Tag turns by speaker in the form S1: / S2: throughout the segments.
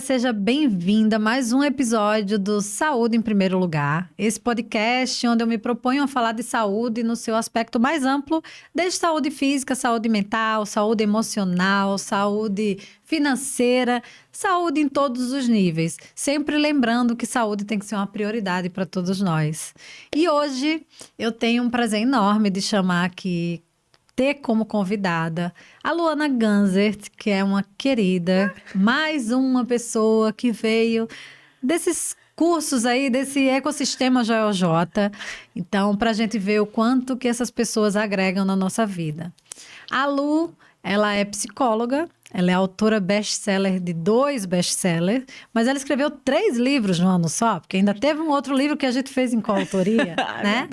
S1: seja bem-vinda a mais um episódio do Saúde em Primeiro Lugar. Esse podcast onde eu me proponho a falar de saúde no seu aspecto mais amplo, desde saúde física, saúde mental, saúde emocional, saúde financeira, saúde em todos os níveis. Sempre lembrando que saúde tem que ser uma prioridade para todos nós. E hoje eu tenho um prazer enorme de chamar aqui, ter como convidada a Luana Ganzert, que é uma querida, mais uma pessoa que veio desses cursos aí, desse ecossistema JOJ. Então, para a gente ver o quanto que essas pessoas agregam na nossa vida. A Lu, ela é psicóloga, ela é autora best-seller de 2 best-sellers, mas ela escreveu 3 livros no ano só, porque ainda teve um outro livro que a gente fez em coautoria, né?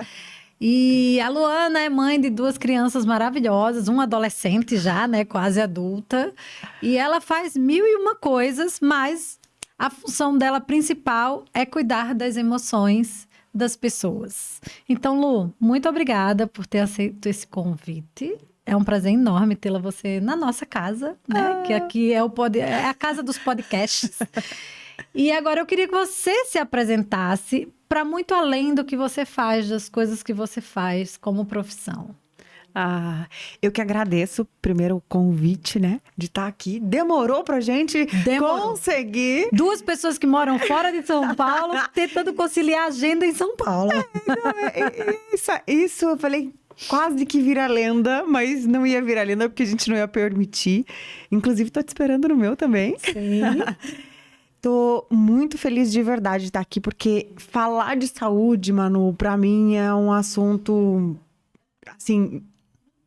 S1: E a Luana é mãe de 2 crianças maravilhosas, uma adolescente já, né, quase adulta. E ela faz 1001 coisas, mas a função dela principal é cuidar das emoções das pessoas. Então, Lu, muito obrigada por ter aceito esse convite. É um prazer enorme tê-la você na nossa casa, né? Que aqui é é a casa dos podcasts. E agora eu queria que você se apresentasse para muito além do que você faz, das coisas que você faz como profissão.
S2: Eu que agradeço, primeiro, o convite, né, de estar aqui. Demorou pra gente conseguir.
S1: 2 pessoas que moram fora de São Paulo, tentando conciliar a agenda em São Paulo.
S2: Isso, eu falei, quase que vira lenda, mas não ia virar lenda porque a gente não ia permitir. Inclusive, tô te esperando no meu também.
S1: Sim.
S2: Tô muito feliz de verdade de estar aqui, porque falar de saúde, Manu, pra mim é um assunto, assim,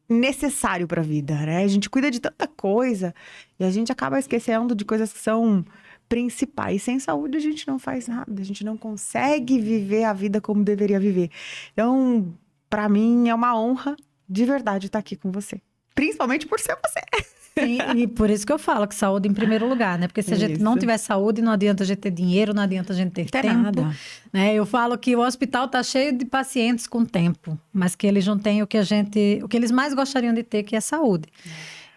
S2: necessário pra vida, né? A gente cuida de tanta coisa e a gente acaba esquecendo de coisas que são principais. Sem saúde a gente não faz nada, a gente não consegue viver a vida como deveria viver. Então, pra mim é uma honra de verdade estar aqui com você. Principalmente por ser você.
S1: Sim, e por isso que eu falo que saúde em primeiro lugar, né? Porque se a gente não tiver saúde, não adianta a gente ter dinheiro, não adianta a gente ter tempo.
S2: Nada.
S1: Né? Eu falo que o hospital tá cheio de pacientes com tempo, mas que eles não têm o que eles mais gostariam de ter, que é saúde.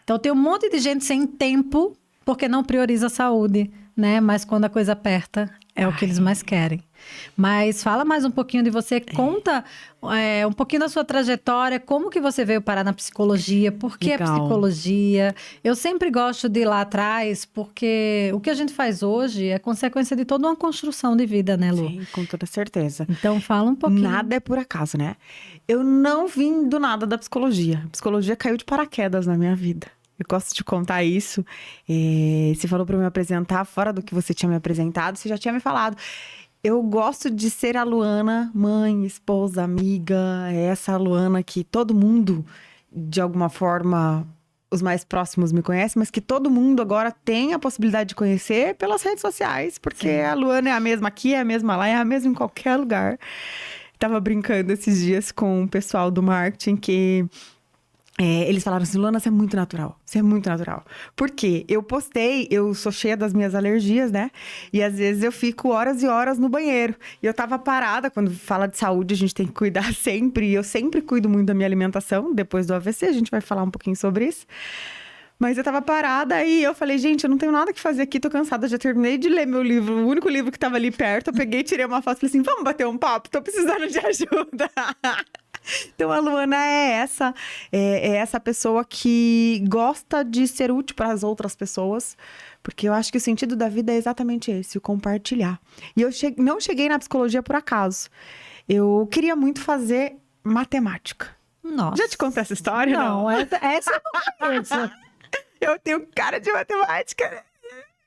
S1: Então tem um monte de gente sem tempo porque não prioriza a saúde, né? Mas quando a coisa aperta, é o que eles mais querem. Mas fala mais um pouquinho de você, conta um pouquinho da sua trajetória, como que você veio parar na psicologia, por que a psicologia? Eu sempre gosto de ir lá atrás, porque o que a gente faz hoje é consequência de toda uma construção de vida, né, Lu?
S2: Sim, com toda certeza.
S1: Então fala um pouquinho.
S2: Nada é por acaso, né? Eu não vim do nada da psicologia. A psicologia caiu de paraquedas na minha vida. Eu gosto de contar isso. Você falou para me apresentar, fora do que você tinha me apresentado, você já tinha me falado. Eu gosto de ser a Luana, mãe, esposa, amiga, essa Luana que todo mundo, de alguma forma, os mais próximos me conhecem, mas que todo mundo agora tem a possibilidade de conhecer pelas redes sociais, porque Sim. A Luana é a mesma aqui, é a mesma lá, é a mesma em qualquer lugar. Tava brincando esses dias com o pessoal do marketing que... eles falaram assim, Luana, você é muito natural. Você é muito natural. Por quê? Eu sou cheia das minhas alergias, né? E às vezes eu fico horas e horas no banheiro. E eu tava parada, quando fala de saúde, a gente tem que cuidar sempre. E eu sempre cuido muito da minha alimentação. Depois do AVC, a gente vai falar um pouquinho sobre isso. Mas eu tava parada e eu falei, gente, eu não tenho nada que fazer aqui, tô cansada, já terminei de ler meu livro, o único livro que tava ali perto. Eu peguei, tirei uma foto e falei assim, vamos bater um papo? Tô precisando de ajuda. Então, a Luana é essa pessoa que gosta de ser útil para as outras pessoas, porque eu acho que o sentido da vida é exatamente esse, o compartilhar. E eu não cheguei na psicologia por acaso. Eu queria muito fazer matemática.
S1: Nossa.
S2: Já te contei essa história?
S1: Não, essa eu não conheço.
S2: Eu tenho cara de matemática.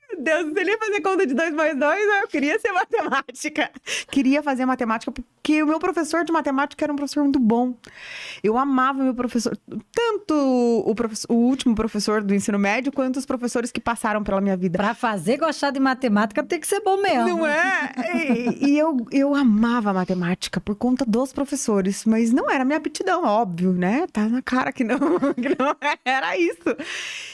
S2: Meu Deus, você nem fazer conta de 2 mais 2, eu queria ser matemática. Queria fazer matemática porque o meu professor de matemática era um professor muito bom. Eu amava meu professor, tanto o último professor do ensino médio, quanto os professores que passaram pela minha vida.
S1: Pra fazer gostar de matemática tem que ser bom mesmo.
S2: Não é? E eu amava matemática por conta dos professores, mas não era minha aptidão, óbvio, né? Tá na cara que não era isso.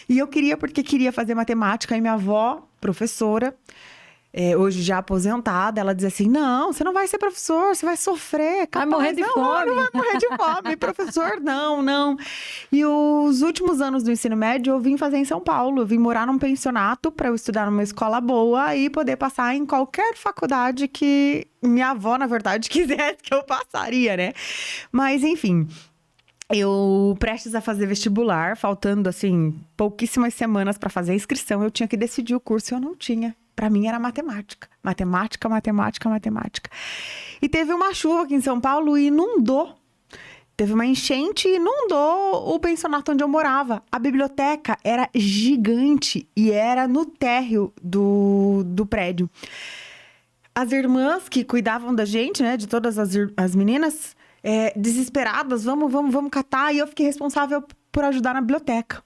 S2: E eu queria porque queria fazer matemática, e minha avó, professora, hoje já aposentada, ela dizia assim, não, você não vai ser professor, você vai sofrer.
S1: Vai morrer de fome.
S2: Não vai morrer de fome, professor, não. E os últimos anos do ensino médio eu vim fazer em São Paulo, eu vim morar num pensionato para eu estudar numa escola boa e poder passar em qualquer faculdade que minha avó, na verdade, quisesse que eu passaria, né? Mas, enfim... Eu, prestes a fazer vestibular, faltando, assim, pouquíssimas semanas para fazer a inscrição, eu tinha que decidir o curso e eu não tinha. Para mim era matemática. Matemática. E teve uma chuva aqui em São Paulo e inundou. Teve uma enchente e inundou o pensionato onde eu morava. A biblioteca era gigante e era no térreo do prédio. As irmãs que cuidavam da gente, né, de todas as meninas... desesperadas, vamos catar. E eu fiquei responsável por ajudar na biblioteca.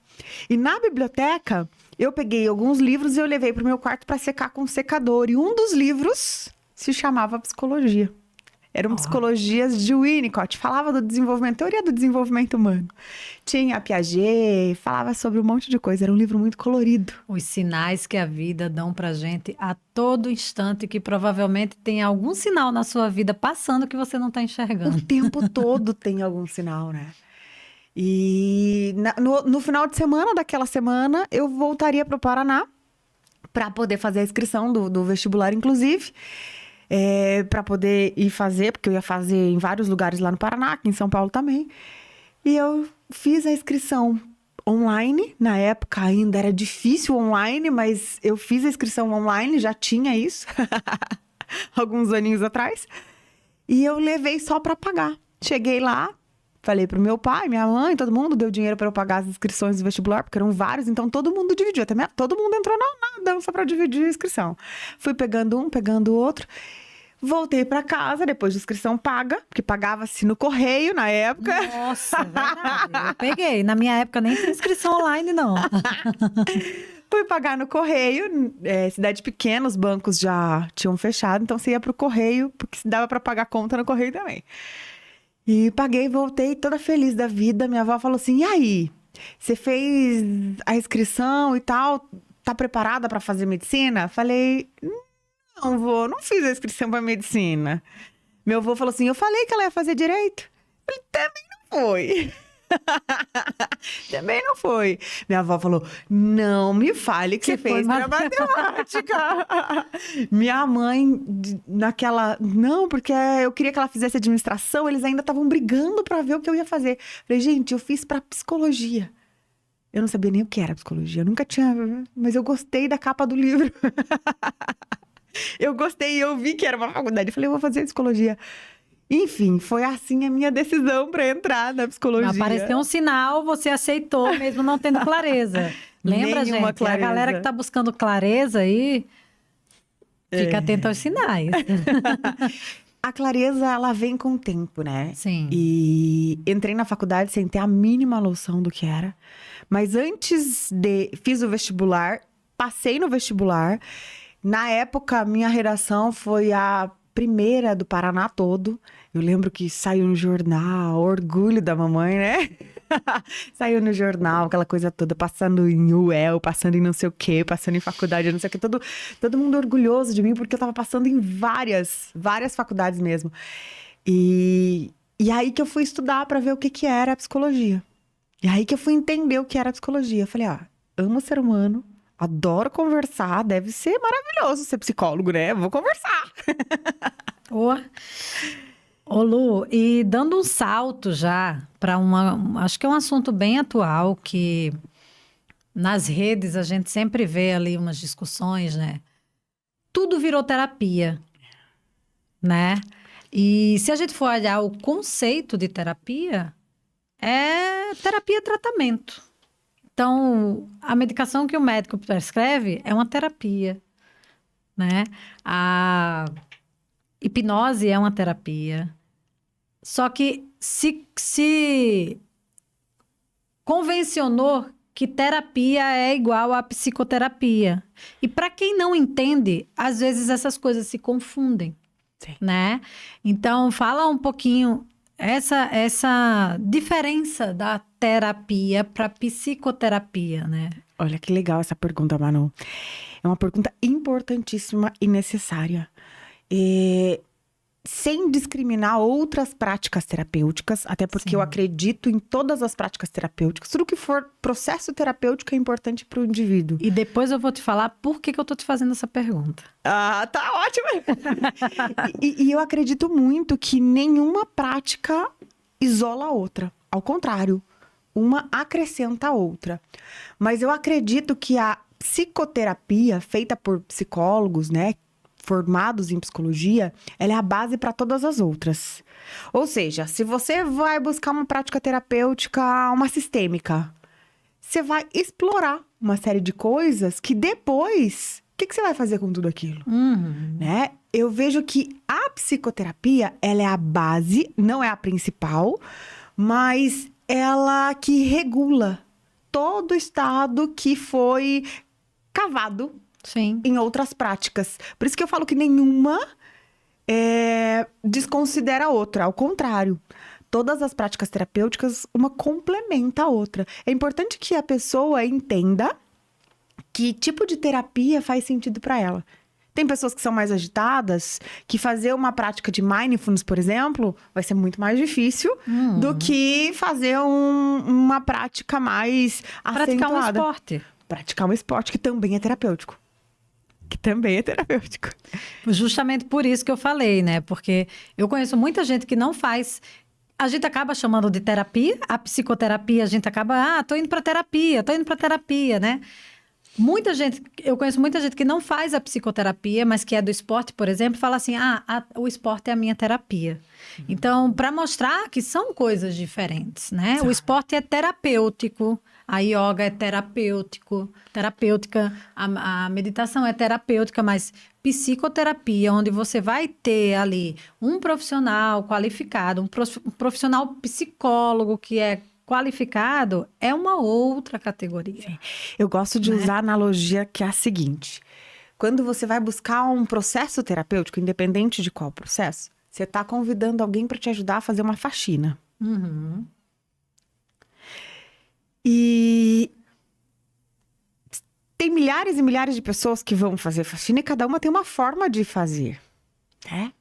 S2: E na biblioteca, eu peguei alguns livros e eu levei pro meu quarto para secar com secador. E um dos livros se chamava Psicologia. Eram psicologias de Winnicott. Falava do desenvolvimento, teoria do desenvolvimento humano. Tinha a Piaget, falava sobre um monte de coisa. Era um livro muito colorido.
S1: Os sinais que a vida dão pra gente a todo instante, que provavelmente tem algum sinal na sua vida passando que você não tá enxergando.
S2: O tempo todo tem algum sinal, né? E no final de semana, daquela semana, eu voltaria para o Paraná para poder fazer a inscrição do vestibular, inclusive. Para poder ir fazer, porque eu ia fazer em vários lugares lá no Paraná, aqui em São Paulo também. E eu fiz a inscrição online. Na época ainda era difícil online, mas eu fiz a inscrição online, já tinha isso, alguns aninhos atrás. E eu levei só para pagar. Cheguei lá, falei pro meu pai, minha mãe, todo mundo deu dinheiro para eu pagar as inscrições do vestibular, porque eram vários, então todo mundo dividiu. Até todo mundo entrou na dança para dividir a inscrição. Fui pegando um, pegando o outro. Voltei para casa, depois de inscrição paga, porque pagava-se no correio na época.
S1: Nossa, verdade. Eu peguei. Na minha época nem tinha inscrição online, não.
S2: Fui pagar no correio, cidade pequena, os bancos já tinham fechado, então você ia pro correio, porque dava para pagar conta no correio também. E paguei, voltei toda feliz da vida. Minha avó falou assim, e aí? Você fez a inscrição e tal? Tá preparada para fazer medicina? Falei, não, vô, não fiz a inscrição para medicina. Meu avô falou assim, eu falei que ela ia fazer direito. Ele também não foi. Também não foi. Minha avó falou, não me fale que você fez para matemática. Minha mãe, naquela... Não, porque eu queria que ela fizesse administração, eles ainda estavam brigando para ver o que eu ia fazer. Falei, gente, eu fiz para psicologia. Eu não sabia nem o que era psicologia, eu nunca tinha... Mas eu gostei da capa do livro. Eu gostei, eu vi que era uma faculdade. Eu falei, eu vou fazer psicologia. Enfim, foi assim a minha decisão para entrar na psicologia.
S1: Apareceu um sinal, você aceitou, mesmo não tendo clareza. Lembra,
S2: Nenhuma
S1: gente?
S2: clareza.
S1: A galera que tá buscando clareza aí, fica atenta aos sinais.
S2: A clareza, ela vem com o tempo, né?
S1: Sim.
S2: E entrei na faculdade sem ter a mínima noção do que era. Mas fiz o vestibular, passei no vestibular. Na época, minha redação foi a primeira do Paraná todo. Eu lembro que saiu no jornal, orgulho da mamãe, né? Saiu no jornal, aquela coisa toda, passando em UEL, passando em não sei o quê, passando em faculdade, não sei o quê. Todo mundo orgulhoso de mim, porque eu tava passando em várias faculdades mesmo. E aí que eu fui estudar para ver o que era a psicologia. E aí que eu fui entender o que era a psicologia. Eu falei, amo o ser humano, adoro conversar, deve ser maravilhoso ser psicólogo, né? Vou conversar.
S1: Ô Lu, e dando um salto já para acho que é um assunto bem atual, que nas redes a gente sempre vê ali umas discussões, né? Tudo virou terapia, né? E se a gente for olhar o conceito de terapia, é tratamento. Então, a medicação que o médico prescreve é uma terapia, né? A hipnose é uma terapia. Só que se convencionou que terapia é igual a psicoterapia. E para quem não entende, às vezes essas coisas se confundem,
S2: Sim.
S1: né? Então, fala um pouquinho essa diferença da terapia para psicoterapia, né?
S2: Olha que legal essa pergunta, Manu. É uma pergunta importantíssima e necessária. Sem discriminar outras práticas terapêuticas, até porque
S1: Sim.
S2: eu acredito em todas as práticas terapêuticas. Tudo que for processo terapêutico é importante para o indivíduo.
S1: E depois eu vou te falar por que eu tô te fazendo essa pergunta.
S2: Ah, tá ótimo! E eu acredito muito que nenhuma prática isola a outra. Ao contrário, uma acrescenta a outra. Mas eu acredito que a psicoterapia feita por psicólogos, né, formados em psicologia, ela é a base para todas as outras. Ou seja, se você vai buscar uma prática terapêutica, uma sistêmica, você vai explorar uma série de coisas que depois, o que você vai fazer com tudo aquilo? Né? Eu vejo que a psicoterapia, ela é a base, não é a principal, mas ela que regula todo o estado que foi cavado
S1: Sim.
S2: em outras práticas. Por isso que eu falo que nenhuma desconsidera a outra, ao contrário. Todas as práticas terapêuticas, uma complementa a outra. É importante que a pessoa entenda que tipo de terapia faz sentido para ela. Tem pessoas que são mais agitadas, que fazer uma prática de mindfulness, por exemplo, vai ser muito mais difícil do que fazer uma prática mais
S1: Praticar um
S2: acentuada.
S1: esporte.
S2: Praticar um esporte que também é terapêutico.
S1: Justamente por isso que eu falei, né? Porque eu conheço muita gente que não faz. A gente acaba chamando de terapia, a psicoterapia, a gente acaba, tô indo pra terapia, né? Eu conheço muita gente que não faz a psicoterapia, mas que é do esporte, por exemplo, fala assim, o esporte é a minha terapia. Então, para mostrar que são coisas diferentes, né? O esporte é terapêutico, a yoga é terapêutica, a meditação é terapêutica, mas psicoterapia, onde você vai ter ali um profissional qualificado, um profissional psicólogo que é qualificado, é uma outra categoria.
S2: Eu gosto de usar a analogia que é a seguinte. Quando você vai buscar um processo terapêutico, independente de qual processo, você está convidando alguém para te ajudar a fazer uma faxina. E tem milhares e milhares de pessoas que vão fazer faxina e cada uma tem uma forma de fazer, né?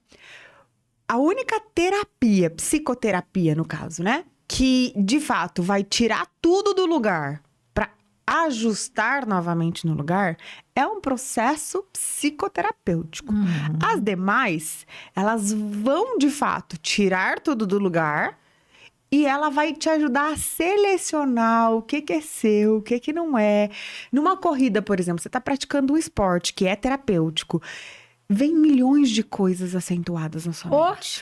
S2: A única terapia, psicoterapia no caso, né? Que de fato vai tirar tudo do lugar para ajustar novamente no lugar, é um processo psicoterapêutico. As demais, elas vão de fato tirar tudo do lugar e ela vai te ajudar a selecionar o que é seu, o que não é. Numa corrida, por exemplo, você está praticando um esporte que é terapêutico, vem milhões de coisas acentuadas na sua mente.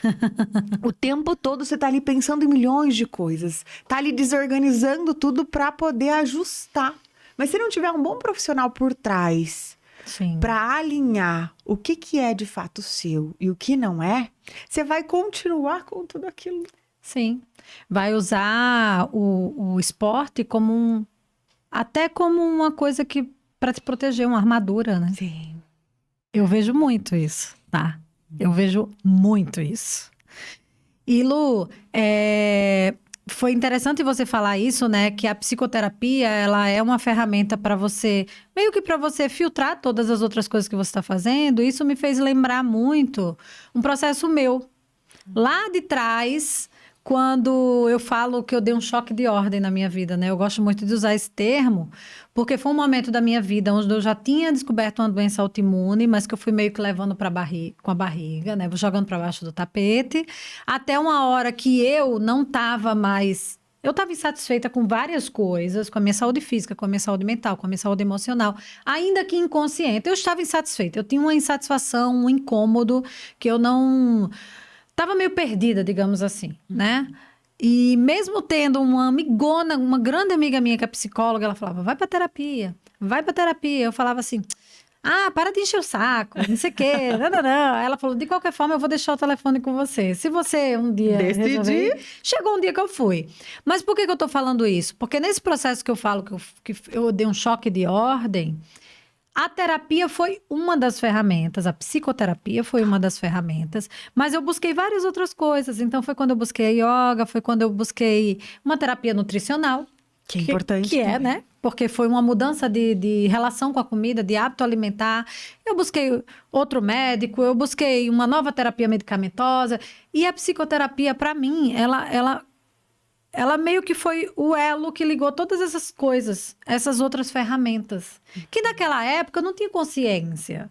S2: O tempo todo você tá ali pensando em milhões de coisas. Tá ali desorganizando tudo para poder ajustar. Mas se não tiver um bom profissional por trás para alinhar o que é de fato seu e o que não é, você vai continuar com tudo aquilo.
S1: Sim. Vai usar o esporte como até como uma coisa que para te proteger, uma armadura, né?
S2: Sim.
S1: Eu vejo muito isso, tá? Eu vejo muito isso. E Lu, foi interessante você falar isso, né? Que a psicoterapia, ela é uma ferramenta para você, meio que para você filtrar todas as outras coisas que você está fazendo. Isso me fez lembrar muito um processo meu. Lá de trás, quando eu falo que eu dei um choque de ordem na minha vida, né? Eu gosto muito de usar esse termo, porque foi um momento da minha vida onde eu já tinha descoberto uma doença autoimune, mas que eu fui meio que levando com a barriga, né? Jogando para baixo do tapete, até uma hora que eu não estava mais... Eu estava insatisfeita com várias coisas, com a minha saúde física, com a minha saúde mental, com a minha saúde emocional, ainda que inconsciente. Eu estava insatisfeita, eu tinha uma insatisfação, um incômodo que eu não... Tava meio perdida, digamos assim, né? E mesmo tendo uma amigona, uma grande amiga minha que é psicóloga, ela falava, vai pra terapia. Eu falava assim, para de encher o saco, não sei o quê, não. Ela falou, de qualquer forma, eu vou deixar o telefone com você. Se você um dia resolver... Chegou um dia que eu fui. Mas por que eu tô falando isso? Porque nesse processo que eu falo que eu dei um choque de ordem, a terapia foi uma das ferramentas, a psicoterapia foi uma das ferramentas, mas eu busquei várias outras coisas. Então, foi quando eu busquei a yoga, foi quando eu busquei uma terapia nutricional.
S2: Que é importante.
S1: Que é, né? porque foi uma mudança de relação com a comida, de hábito alimentar. Eu busquei outro médico, eu busquei uma nova terapia medicamentosa. E a psicoterapia, para mim, ela meio que foi o elo que ligou todas essas coisas, essas outras ferramentas. Que naquela época eu não tinha consciência.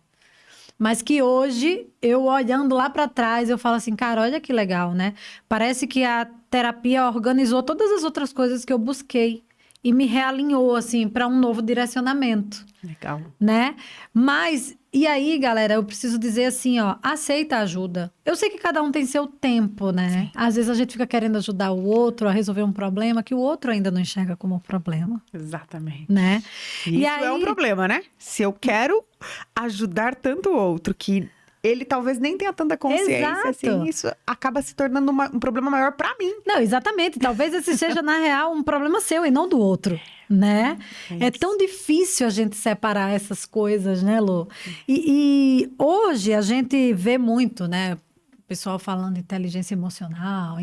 S1: Mas que hoje, eu olhando lá para trás, eu falo assim, cara, olha que legal, né? Parece que a terapia organizou todas as outras coisas que eu busquei e me realinhou, assim, para um novo direcionamento.
S2: Legal.
S1: Né? Mas, e aí, galera, eu preciso dizer assim, ó, aceita a ajuda. Eu sei que cada um tem seu tempo, né?
S2: Sim.
S1: Às vezes a gente fica querendo ajudar o outro a resolver um problema que o outro ainda não enxerga como um problema,
S2: Exatamente.
S1: né?
S2: Isso é um problema, né? Se eu quero ajudar tanto o outro que ele talvez nem tenha tanta consciência,
S1: Exato.
S2: assim, isso acaba se tornando um problema maior para mim.
S1: Não, exatamente. Talvez esse seja, na real, um problema seu e não do outro, né? É tão difícil a gente separar essas coisas, né, Lu? E hoje a gente vê muito, né? O pessoal falando inteligência emocional,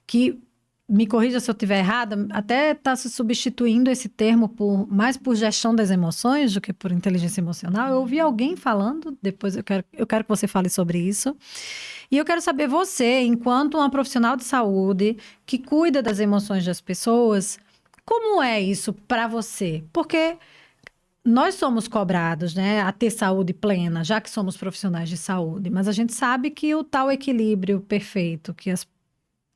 S1: que, me corrija se eu estiver errada, até está se substituindo esse termo mais por gestão das emoções do que por inteligência emocional. Eu ouvi alguém falando, depois eu quero que você fale sobre isso. E eu quero saber você, enquanto uma profissional de saúde que cuida das emoções das pessoas, como é isso para você? Porque nós somos cobrados, né, a ter saúde plena, já que somos profissionais de saúde, mas a gente sabe que o tal equilíbrio perfeito que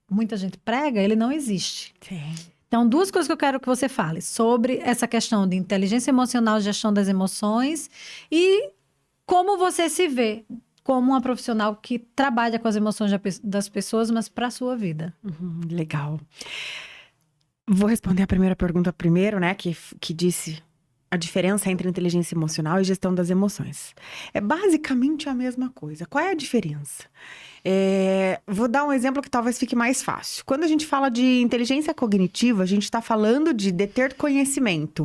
S1: muita gente prega, ele não existe.
S2: Sim.
S1: Então, duas coisas que eu quero que você fale sobre essa questão de inteligência emocional, gestão das emoções e como você se vê como uma profissional que trabalha com as emoções das pessoas, mas para a sua vida.
S2: Legal. Vou responder a primeira pergunta primeiro, né? Que disse a diferença entre inteligência emocional e gestão das emoções. É basicamente a mesma coisa. Qual é a diferença? Vou dar um exemplo que talvez fique mais fácil. Quando a gente fala de inteligência cognitiva, a gente está falando de deter conhecimento.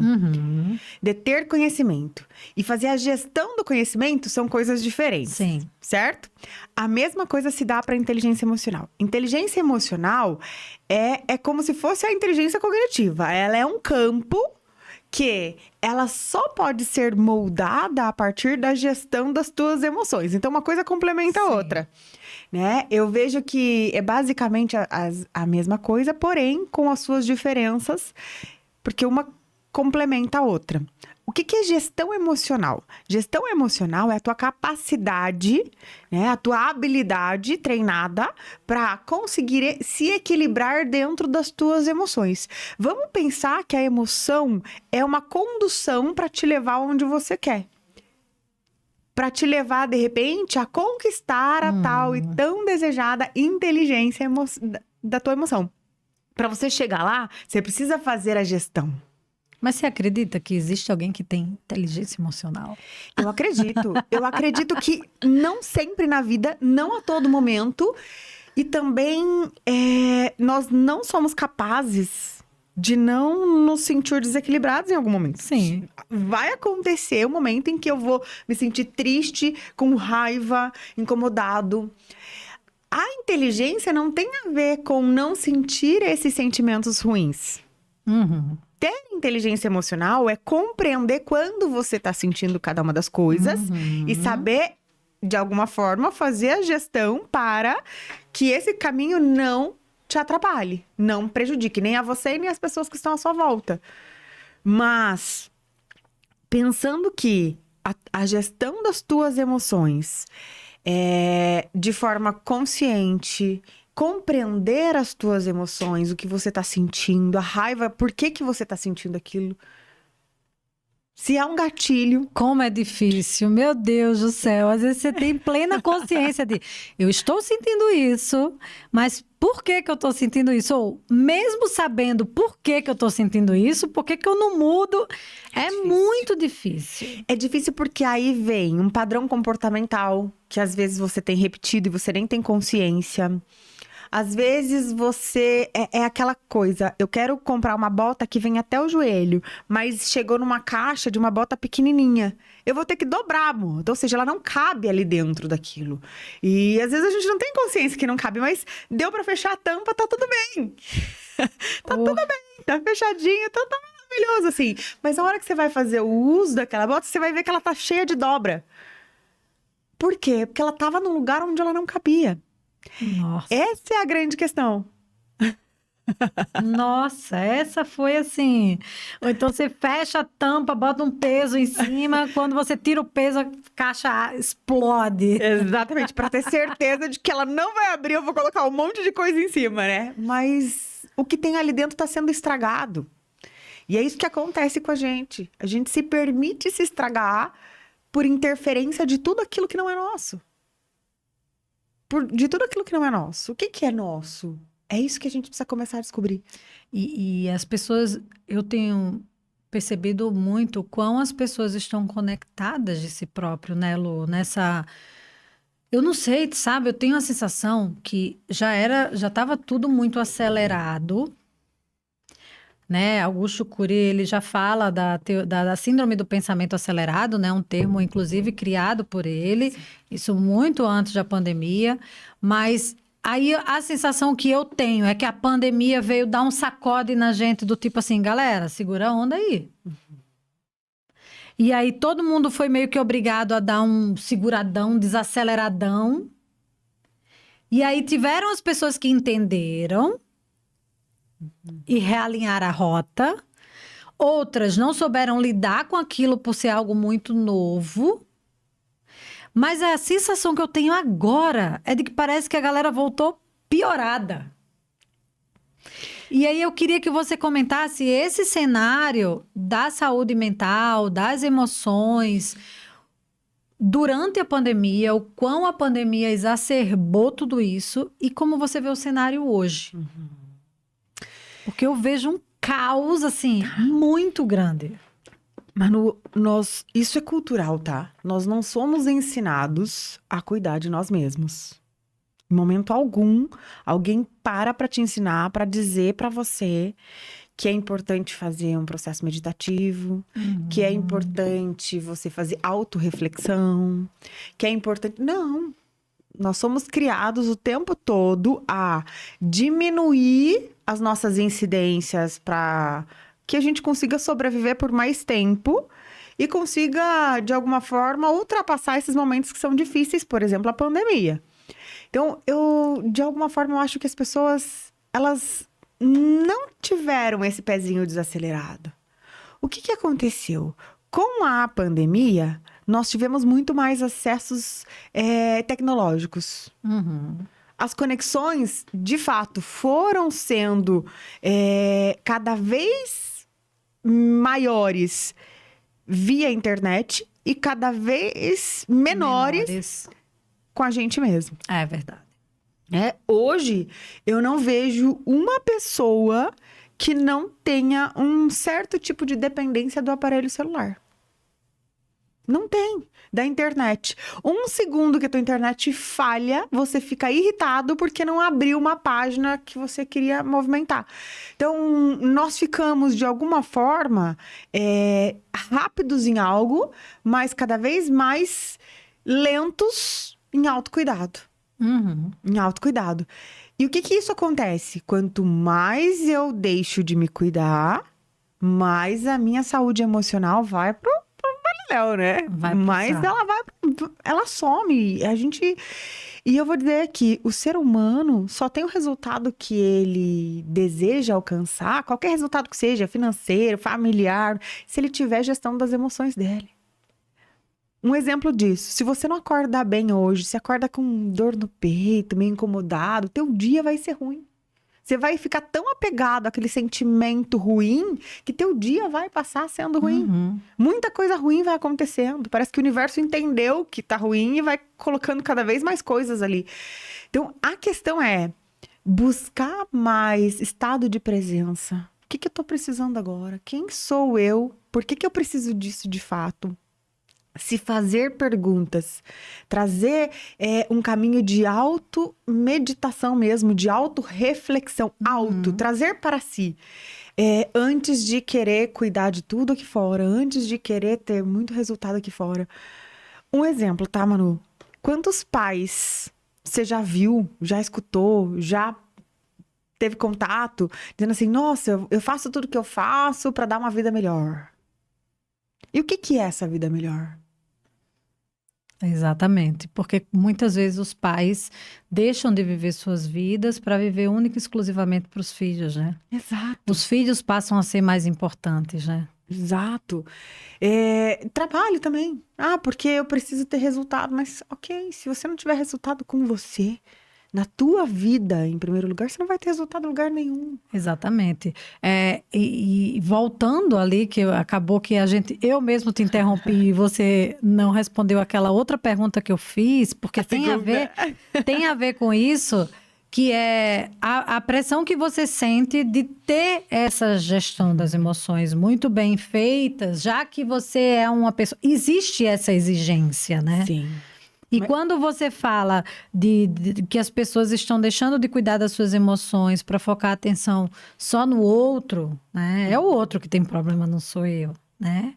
S2: Deter conhecimento. E fazer a gestão do conhecimento são coisas diferentes.
S1: Sim.
S2: Certo? A mesma coisa se dá para inteligência emocional. Inteligência emocional é como se fosse a inteligência cognitiva. Ela é um campo que ela só pode ser moldada a partir da gestão das tuas emoções. Então, uma coisa complementa a outra. Né? Eu vejo que é basicamente a mesma coisa, porém com as suas diferenças, porque uma complementa a outra. O que é gestão emocional? Gestão emocional é a tua capacidade, né, a tua habilidade treinada para conseguir se equilibrar dentro das tuas emoções. Vamos pensar que a emoção é uma condução para te levar onde você quer. Para te levar, de repente, a conquistar a tal e tão desejada inteligência da tua emoção. Para você chegar lá, você precisa fazer a gestão.
S1: Mas você acredita que existe alguém que tem inteligência emocional?
S2: Eu acredito. Eu acredito que não sempre na vida, não a todo momento. E também nós não somos capazes de não nos sentir desequilibrados em algum momento.
S1: Sim.
S2: Vai acontecer um momento em que eu vou me sentir triste, com raiva, incomodado. A inteligência não tem a ver com não sentir esses sentimentos ruins. Ter inteligência emocional é compreender quando você está sentindo cada uma das coisas e saber, de alguma forma, fazer a gestão para que esse caminho não te atrapalhe, não prejudique nem a você nem as pessoas que estão à sua volta. Mas, pensando que a gestão das tuas emoções de forma consciente, compreender as tuas emoções, o que você está sentindo, a raiva, por que você está sentindo aquilo. Se é um gatilho...
S1: Como é difícil, meu Deus do céu. Às vezes você tem plena consciência de... Eu estou sentindo isso, mas por que eu estou sentindo isso? Ou mesmo sabendo por que eu estou sentindo isso, por que eu não mudo? É muito difícil.
S2: É difícil porque aí vem um padrão comportamental que às vezes você tem repetido e você nem tem consciência. Às vezes você... É aquela coisa, eu quero comprar uma bota que vem até o joelho, mas chegou numa caixa de uma bota pequenininha. Eu vou ter que dobrar a bota, ou seja, ela não cabe ali dentro daquilo. E às vezes a gente não tem consciência que não cabe, mas deu pra fechar a tampa, tá tudo bem. Tá tudo bem, tá fechadinho, tá maravilhoso, assim. Mas a hora que você vai fazer o uso daquela bota, você vai ver que ela tá cheia de dobra. Por quê? Porque ela tava num lugar onde ela não cabia.
S1: Nossa.
S2: Essa é a grande questão.
S1: Nossa, essa foi assim. Ou então você fecha a tampa, bota um peso em cima, quando você tira o peso, a caixa explode.
S2: Exatamente, pra ter certeza de que ela não vai abrir, eu vou colocar um monte de coisa em cima, né? Mas o que tem ali dentro tá sendo estragado. E é isso que acontece com a gente. A gente se permite se estragar por interferência de tudo aquilo que não é nosso. De tudo aquilo que não é nosso. O que que é nosso? É isso que a gente precisa começar a descobrir.
S1: E as pessoas, eu tenho percebido muito o quão as pessoas estão conectadas de si próprio, né, Lu? Eu não sei, sabe? Eu tenho a sensação que já estava tudo muito acelerado, né? Augusto Cury, ele já fala da síndrome do pensamento acelerado, né? Um termo, inclusive, criado por ele, isso muito antes da pandemia, mas aí a sensação que eu tenho é que a pandemia veio dar um sacode na gente do tipo assim, galera, segura a onda aí. E aí todo mundo foi meio que obrigado a dar um seguradão, um desaceleradão. E aí tiveram as pessoas que entenderam e realinharam a rota. Outras não souberam lidar com aquilo por ser algo muito novo. Mas a sensação que eu tenho agora é de que parece que a galera voltou piorada. E aí eu queria que você comentasse esse cenário da saúde mental, das emoções, durante a pandemia, o quão a pandemia exacerbou tudo isso e como você vê o cenário hoje. Porque eu vejo um caos, assim, muito grande.
S2: Manu, isso é cultural, tá? Nós não somos ensinados a cuidar de nós mesmos. Em momento algum, alguém para te ensinar, para dizer para você que é importante fazer um processo meditativo, que é importante você fazer autorreflexão, que é importante... Não, nós somos criados o tempo todo a diminuir as nossas incidências para que a gente consiga sobreviver por mais tempo e consiga, de alguma forma, ultrapassar esses momentos que são difíceis, por exemplo, a pandemia. Então, de alguma forma, eu acho que as pessoas, elas não tiveram esse pezinho desacelerado. O que que aconteceu? Com a pandemia, nós tivemos muito mais acessos tecnológicos. As conexões, de fato, foram sendo cada vez maiores via internet e cada vez menores com a gente mesmo.
S1: É verdade.
S2: Hoje, eu não vejo uma pessoa que não tenha um certo tipo de dependência do aparelho celular. Não tem. Da internet. Um segundo que a tua internet falha, você fica irritado porque não abriu uma página que você queria movimentar. Então, nós ficamos, de alguma forma, rápidos em algo, mas cada vez mais lentos em autocuidado. Em autocuidado. E o que que isso acontece? Quanto mais eu deixo de me cuidar, mais a minha saúde emocional vai pro baleléu, né? Mas ela some. E eu vou dizer que o ser humano só tem o resultado que ele deseja alcançar, qualquer resultado que seja, financeiro, familiar, se ele tiver gestão das emoções dele. Um exemplo disso, se você não acordar bem hoje, se acorda com dor no peito, meio incomodado, teu dia vai ser ruim. Você vai ficar tão apegado àquele sentimento ruim que teu dia vai passar sendo ruim. Muita coisa ruim vai acontecendo. Parece que o universo entendeu que tá ruim e vai colocando cada vez mais coisas ali. Então, a questão é buscar mais estado de presença. O que que eu tô precisando agora? Quem sou eu? Por que que eu preciso disso de fato? Se fazer perguntas, trazer um caminho de auto-meditação mesmo, de auto-reflexão, trazer para si, antes de querer cuidar de tudo aqui fora, antes de querer ter muito resultado aqui fora. Um exemplo, tá, Manu? Quantos pais você já viu, já escutou, já teve contato, dizendo assim, nossa, eu faço tudo que eu faço para dar uma vida melhor. E o que é essa vida melhor?
S1: Exatamente, porque muitas vezes os pais deixam de viver suas vidas para viver única e exclusivamente para os filhos, né?
S2: Exato.
S1: Os filhos passam a ser mais importantes, né?
S2: Exato. Trabalho também. Ah, porque eu preciso ter resultado. Mas, ok, se você não tiver resultado com você, na tua vida, em primeiro lugar, você não vai ter resultado em lugar nenhum.
S1: Exatamente. E voltando ali, que acabou que eu mesmo te interrompi e você não respondeu aquela outra pergunta que eu fiz, porque tem a ver com isso, que é a pressão que você sente de ter essa gestão das emoções muito bem feitas, já que você é uma pessoa. Existe essa exigência, né?
S2: Sim.
S1: E quando você fala de que as pessoas estão deixando de cuidar das suas emoções para focar a atenção só no outro, né? É o outro que tem problema, não sou eu, né?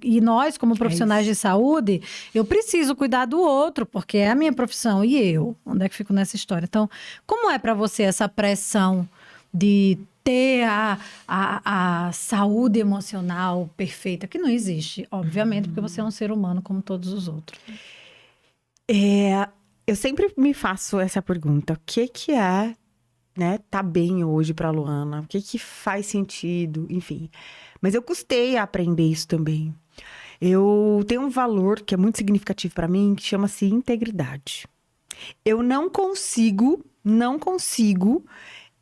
S1: E nós, como profissionais de saúde, eu preciso cuidar do outro, porque é a minha profissão. E eu? Onde é que fico nessa história? Então, como é para você essa pressão de ter a saúde emocional perfeita, que não existe, obviamente, porque você é um ser humano como todos os outros.
S2: Eu sempre me faço essa pergunta. O que é, né, tá bem hoje pra Luana? O que faz sentido? Enfim. Mas eu custei a aprender isso também. Eu tenho um valor que é muito significativo pra mim, que chama-se integridade. Eu não consigo,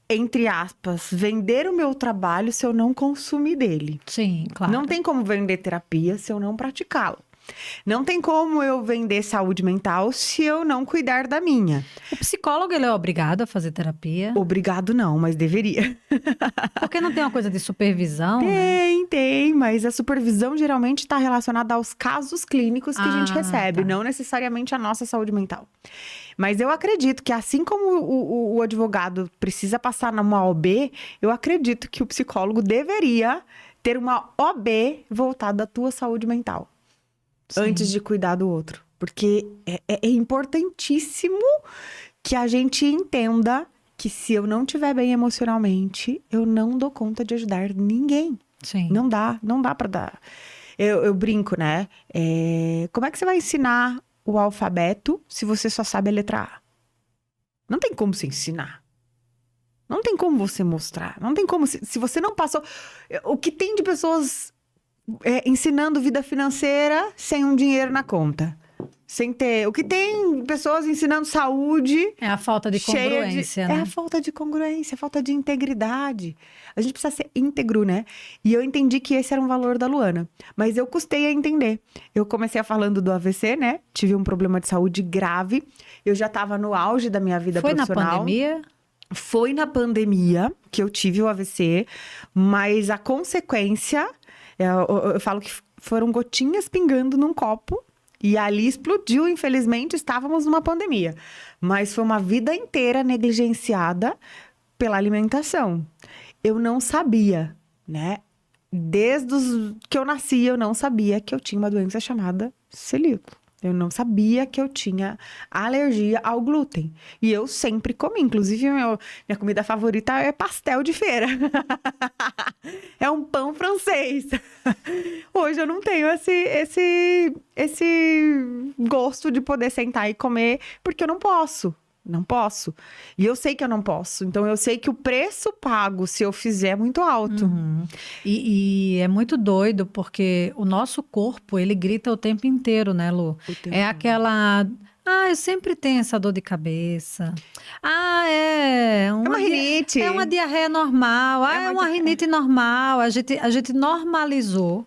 S2: entre aspas, vender o meu trabalho se eu não consumir dele.
S1: Sim, claro.
S2: Não tem como vender terapia se eu não praticá-la. Não tem como eu vender saúde mental se eu não cuidar da minha.
S1: O psicólogo, ele é obrigado a fazer terapia?
S2: Obrigado não, mas deveria.
S1: Porque não tem uma coisa de supervisão, né?
S2: Tem, mas a supervisão geralmente está relacionada aos casos clínicos que a gente recebe, não necessariamente a nossa saúde mental. Mas eu acredito que assim como o advogado precisa passar numa OB, eu acredito que o psicólogo deveria ter uma OB voltada à tua saúde mental. Sim. Antes de cuidar do outro. Porque é importantíssimo que a gente entenda que se eu não estiver bem emocionalmente, eu não dou conta de ajudar ninguém.
S1: Sim.
S2: Não dá pra dar. Eu brinco, né? Como é que você vai ensinar o alfabeto se você só sabe a letra A? Não tem como você ensinar. Não tem como você mostrar. Não tem como... Se você não passou... O que tem de pessoas... ensinando vida financeira sem um dinheiro na conta. Sem ter... O que tem pessoas ensinando saúde...
S1: É a falta de congruência, né?
S2: É a falta de congruência, a falta de integridade. A gente precisa ser íntegro, né? E eu entendi que esse era um valor da Luana. Mas eu custei a entender. Eu comecei falando do AVC, né? Tive um problema de saúde grave. Eu já estava no auge da minha vida profissional.
S1: Foi na pandemia?
S2: Foi na pandemia que eu tive o AVC. Mas a consequência... Eu falo que foram gotinhas pingando num copo e ali explodiu, infelizmente, estávamos numa pandemia. Mas foi uma vida inteira negligenciada pela alimentação. Eu não sabia, né? Desde que eu nasci, eu não sabia que eu tinha uma doença chamada celíaco. Eu não sabia que eu tinha alergia ao glúten. E eu sempre comi. Inclusive, minha comida favorita é pastel de feira. É um pão francês. Hoje eu não tenho esse gosto de poder sentar e comer, porque eu não posso. Não posso. E eu sei que eu não posso. Então, eu sei que o preço pago, se eu fizer, é muito alto.
S1: Uhum. E é muito doido, porque o nosso corpo, ele grita o tempo inteiro, né, Lu? É aquela... eu sempre tenho essa dor de cabeça.
S2: É uma rinite.
S1: É uma diarreia normal. É uma rinite normal. A gente normalizou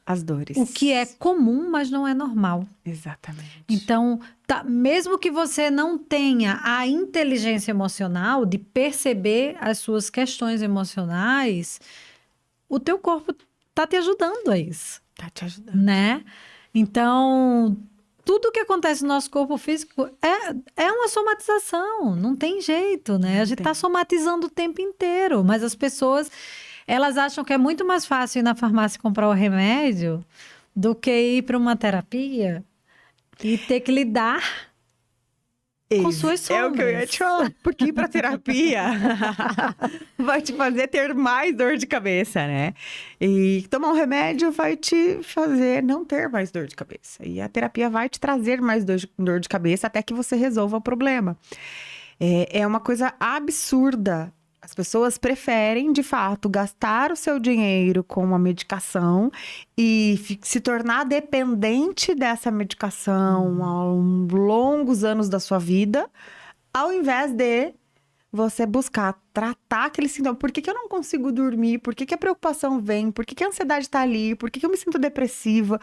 S2: as dores.
S1: O que é comum, mas não é normal.
S2: Exatamente.
S1: Então, mesmo que você não tenha a inteligência emocional de perceber as suas questões emocionais, o teu corpo tá te ajudando a isso.
S2: Tá te ajudando.
S1: Né? Então, tudo que acontece no nosso corpo físico é uma somatização. Não tem jeito, né? A gente tá somatizando o tempo inteiro, mas as pessoas... Elas acham que é muito mais fácil ir na farmácia comprar o remédio do que ir para uma terapia e ter que lidar. com suas sombras.
S2: É o que eu ia te falar. Porque ir pra terapia vai te fazer ter mais dor de cabeça, né? E tomar um remédio vai te fazer não ter mais dor de cabeça. E a terapia vai te trazer mais dor de cabeça até que você resolva o problema. É uma coisa absurda. As pessoas preferem, de fato, gastar o seu dinheiro com uma medicação e se tornar dependente dessa medicação ao longos anos da sua vida, ao invés de você buscar tratar aquele sintoma. Por que eu não consigo dormir? Por que a preocupação vem? Por que a ansiedade tá ali? Por que eu me sinto depressiva?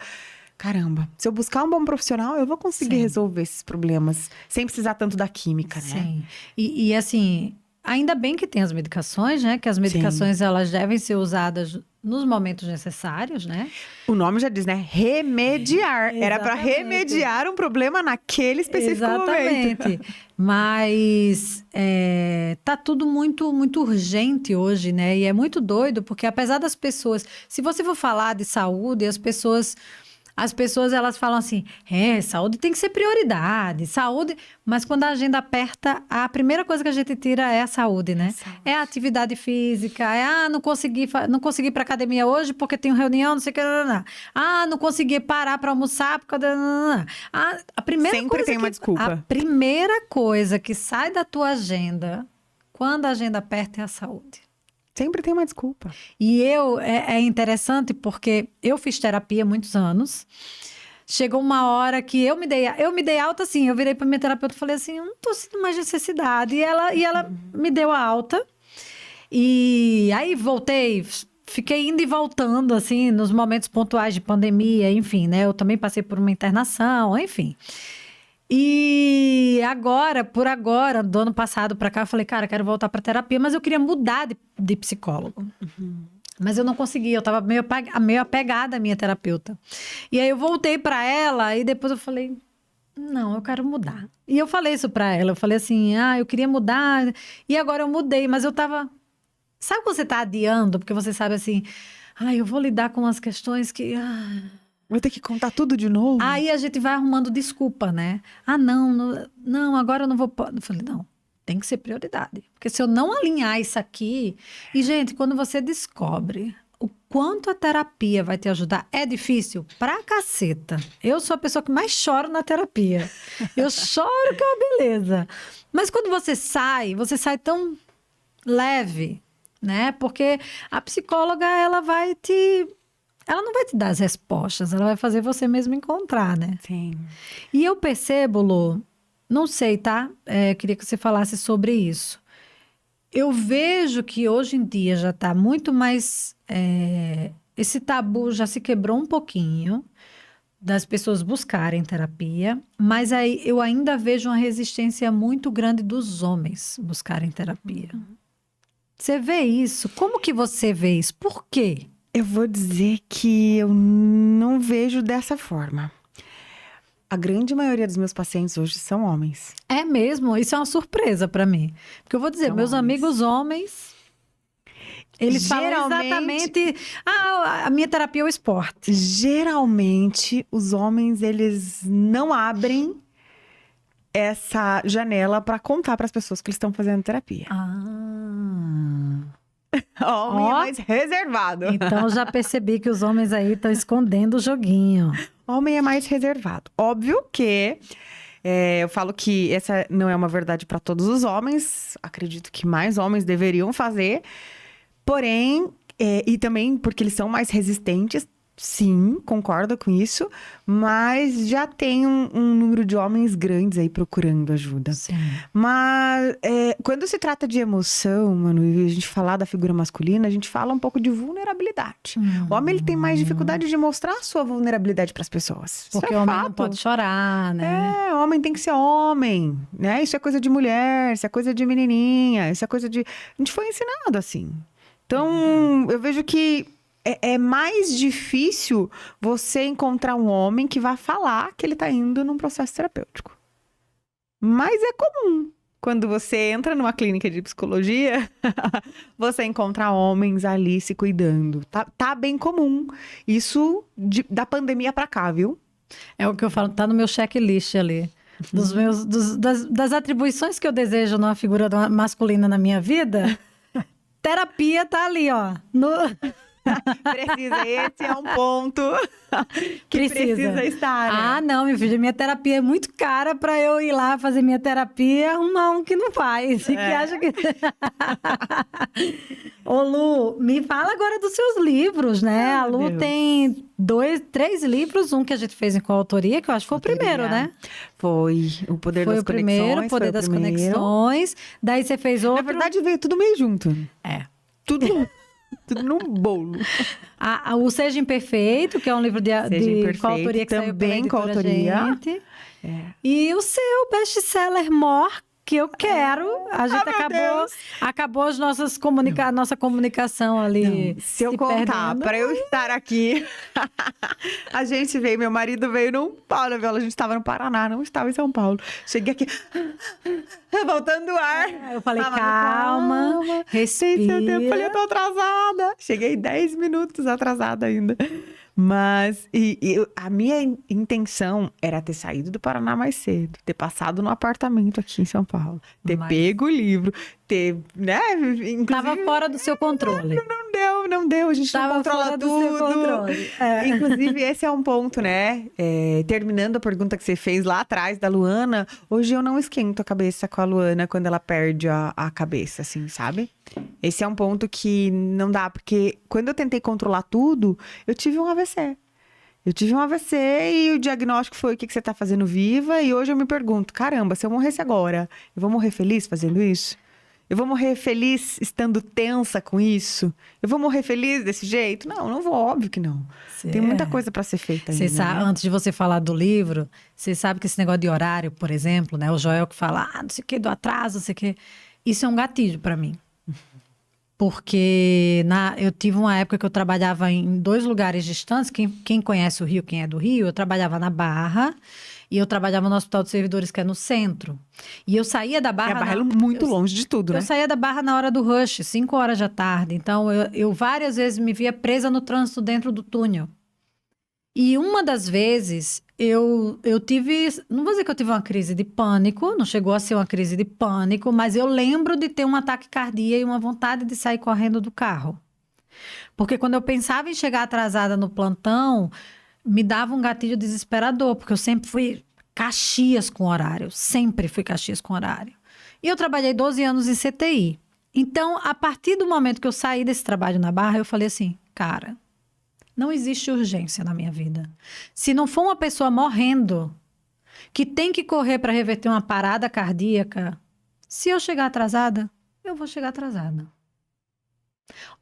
S2: Caramba, se eu buscar um bom profissional, eu vou conseguir resolver esses problemas sem precisar tanto da química, né?
S1: Sim. E assim, ainda bem que tem as medicações, né? Que as medicações, elas devem ser usadas nos momentos necessários, né?
S2: O nome já diz, né? Remediar. Era para
S1: Exatamente.
S2: remediar um problema naquele específico momento.
S1: Exatamente. Mas tá tudo muito, muito urgente hoje, né? E é muito doido, porque apesar das pessoas... Se você for falar de saúde, as pessoas elas falam assim, saúde tem que ser prioridade, saúde... Mas quando a agenda aperta, a primeira coisa que a gente tira é a saúde, né? É a atividade física, não consegui ir pra academia hoje porque tenho reunião, não sei o que... não consegui parar pra almoçar porque... A primeira
S2: Sempre
S1: coisa
S2: tem uma desculpa.
S1: A primeira coisa que sai da tua agenda, quando a agenda aperta, é a saúde.
S2: Sempre tem uma desculpa.
S1: E é interessante porque eu fiz terapia há muitos anos. Chegou uma hora que eu me dei alta, assim. Eu virei para minha terapeuta e falei assim: eu não tô sentindo mais necessidade. E ela me deu a alta. E aí voltei, fiquei indo e voltando, assim, nos momentos pontuais de pandemia, enfim, né? Eu também passei por uma internação, enfim. E agora, do ano passado pra cá, eu falei, cara, quero voltar pra terapia, mas eu queria mudar de psicólogo. Mas eu não conseguia, eu tava meio apegada à minha terapeuta. E aí eu voltei pra ela e depois eu falei, não, eu quero mudar. E eu falei isso pra ela, eu falei assim, eu queria mudar, e agora eu mudei, mas eu tava... Sabe quando você tá adiando, porque você sabe assim, eu vou lidar com as questões que...
S2: Vou ter que contar tudo de novo?
S1: Aí a gente vai arrumando desculpa, né? Não, agora eu não vou... Eu falei, não, tem que ser prioridade. Porque se eu não alinhar isso aqui... E, gente, quando você descobre o quanto a terapia vai te ajudar, é difícil pra caceta. Eu sou a pessoa que mais choro na terapia. Eu choro que é uma beleza. Mas quando você sai tão leve, né? Porque a psicóloga, ela não vai te dar as respostas, ela vai fazer você mesmo encontrar, né?
S2: Sim.
S1: E eu percebo, Lu, não sei, tá? Queria que você falasse sobre isso. Eu vejo que hoje em dia já tá muito mais... esse tabu já se quebrou um pouquinho das pessoas buscarem terapia, mas aí eu ainda vejo uma resistência muito grande dos homens buscarem terapia. Você vê isso? Como que você vê isso? Por quê?
S2: Eu vou dizer que eu não vejo dessa forma. A grande maioria dos meus pacientes hoje são homens.
S1: É mesmo? Isso é uma surpresa pra mim. Porque eu vou dizer,
S2: São
S1: meus
S2: homens.
S1: amigos homens, eles falam
S2: Geralmente-
S1: exatamente... a minha terapia é o esporte.
S2: Geralmente, os homens, eles não abrem essa janela para contar para as pessoas que eles estão fazendo terapia. Homem é
S1: Ó.
S2: mais reservado.
S1: Então, já percebi que os homens aí estão escondendo o joguinho.
S2: Homem é mais reservado. Óbvio que eu falo que essa não é uma verdade para todos os homens. Acredito que mais homens deveriam fazer. Porém, e também porque eles são mais resistentes. Sim, concordo com isso. Mas já tem um número de homens grandes aí procurando ajuda.
S1: Sim.
S2: Mas quando se trata de emoção, mano, e a gente falar da figura masculina, a gente fala um pouco de vulnerabilidade. O homem, ele tem mais dificuldade de mostrar a sua vulnerabilidade para as pessoas.
S1: Porque
S2: Isso é
S1: o homem
S2: fato.
S1: não pode chorar, né?
S2: Homem tem que ser homem, né? Isso é coisa de mulher, isso é coisa de menininha, isso é coisa de... A gente foi ensinado assim. Então, eu vejo que é mais difícil você encontrar um homem que vá falar que ele tá indo num processo terapêutico. Mas é comum. Quando você entra numa clínica de psicologia, você encontra homens ali se cuidando. Tá bem comum. Isso da pandemia pra cá, viu?
S1: É o que eu falo, tá no meu checklist ali. das atribuições que eu desejo numa figura masculina na minha vida, terapia tá ali, ó.
S2: Precisa, esse é um ponto que precisa estar, né?
S1: Ah, não, meu filho, minha terapia é muito cara pra eu ir lá fazer minha terapia e arrumar um que não faz. Que acha que... Ô, Lu, me fala agora dos seus livros, né? A Lu tem 3 livros, um que a gente fez em coautoria, que eu acho que foi o primeiro, né?
S2: Foi O Poder das Conexões.
S1: Foi o primeiro, Poder das Conexões. Daí você fez outro...
S2: Na verdade, veio tudo meio junto.
S1: Tudo
S2: num bolo.
S1: O Seja Imperfeito, que é um livro de coautoria que saiu pela editora Gente. E o seu best-seller More, que eu quero. A gente acabou as nossas nossa comunicação ali.
S2: Se eu contar, para eu estar aqui, a gente veio, meu marido veio num pau na viola. A gente estava no Paraná, não estava em São Paulo. Cheguei aqui, voltando o ar.
S1: Eu falei, calma, respira.
S2: Eu falei, eu tô atrasada. Cheguei 10 minutos atrasada ainda. Mas a minha intenção era ter saído do Paraná mais cedo, ter passado no apartamento aqui em São Paulo, ter pego o livro, ter, né? Inclusive,
S1: tava fora do seu controle.
S2: Não deu. A gente não controla tudo. Inclusive, esse é um ponto, né? Terminando a pergunta que você fez lá atrás da Luana, hoje eu não esquento a cabeça com a Luana quando ela perde a cabeça, assim, sabe? Esse é um ponto que não dá, porque quando eu tentei controlar tudo, eu tive um AVC. E o diagnóstico foi: o que você tá fazendo viva? E hoje eu me pergunto, caramba, se eu morresse agora, eu vou morrer feliz fazendo isso? Eu vou morrer feliz estando tensa com isso? Eu vou morrer feliz desse jeito? Não vou, óbvio que não. Tem muita coisa para ser feita ainda.
S1: Sabe, né? Antes de você falar do livro, você sabe que esse negócio de horário, por exemplo, né? O Joel que fala, não sei o que, do atraso, não sei o que. Isso é um gatilho para mim. Porque eu tive uma época que eu trabalhava em 2 lugares distantes. Quem conhece o Rio, quem é do Rio, eu trabalhava na Barra e eu trabalhava no Hospital de Servidores, que é no centro. E eu saía da Barra...
S2: E a Barra é muito longe de tudo, né?
S1: Eu saía da Barra na hora do rush, 5 horas da tarde. Então, eu várias vezes me via presa no trânsito dentro do túnel. E uma das vezes, eu tive... Não vou dizer que eu tive uma crise de pânico, não chegou a ser uma crise de pânico, mas eu lembro de ter um ataque cardíaco e uma vontade de sair correndo do carro. Porque quando eu pensava em chegar atrasada no plantão, me dava um gatilho desesperador, porque eu sempre fui Caxias com horário. Sempre fui Caxias com horário. E eu trabalhei 12 anos em CTI. Então, a partir do momento que eu saí desse trabalho na Barra, eu falei assim, cara... Não existe urgência na minha vida. Se não for uma pessoa morrendo, que tem que correr para reverter uma parada cardíaca, se eu chegar atrasada, eu vou chegar atrasada.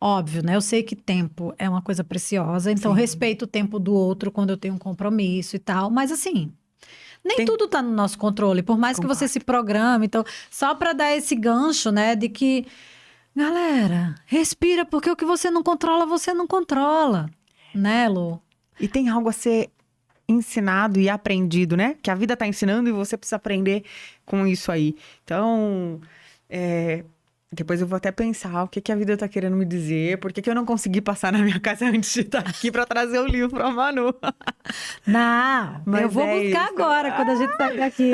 S1: Óbvio, né? Eu sei que tempo é uma coisa preciosa, então respeito o tempo do outro quando eu tenho um compromisso e tal, mas assim, nem tudo tá no nosso controle, por mais que você se programe. Então, só para dar esse gancho, né, de que, galera, respira, porque o que você não controla. Né, Lu?
S2: E tem algo a ser ensinado e aprendido, né? Que a vida tá ensinando e você precisa aprender com isso aí. Então, depois eu vou até pensar o que a vida tá querendo me dizer, por que eu não consegui passar na minha casa antes de estar aqui para trazer o livro pra Manu.
S1: Não, mas eu vou buscar isso agora, quando a gente sair daqui.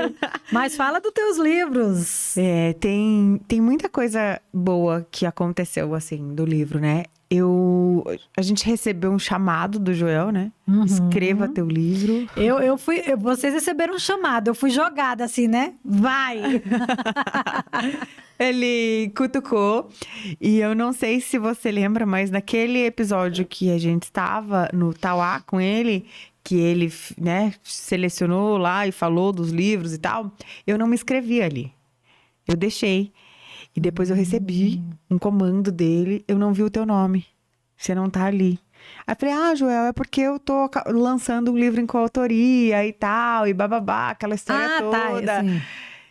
S1: Mas fala dos teus livros.
S2: Tem muita coisa boa que aconteceu, assim, do livro, né? A gente recebeu um chamado do Joel, né? Escreva teu livro.
S1: Vocês receberam um chamado, eu fui jogada assim, né? Vai!
S2: Ele cutucou, e eu não sei se você lembra, mas naquele episódio que a gente estava no Tauá com ele, que ele, né, selecionou lá e falou dos livros e tal, eu não me inscrevi ali. Eu deixei. E depois eu recebi um comando dele, eu não vi o teu nome, você não tá ali. Aí eu falei, Joel, é porque eu tô lançando um livro em coautoria e tal, e bababá, aquela história toda.
S1: Tá, assim.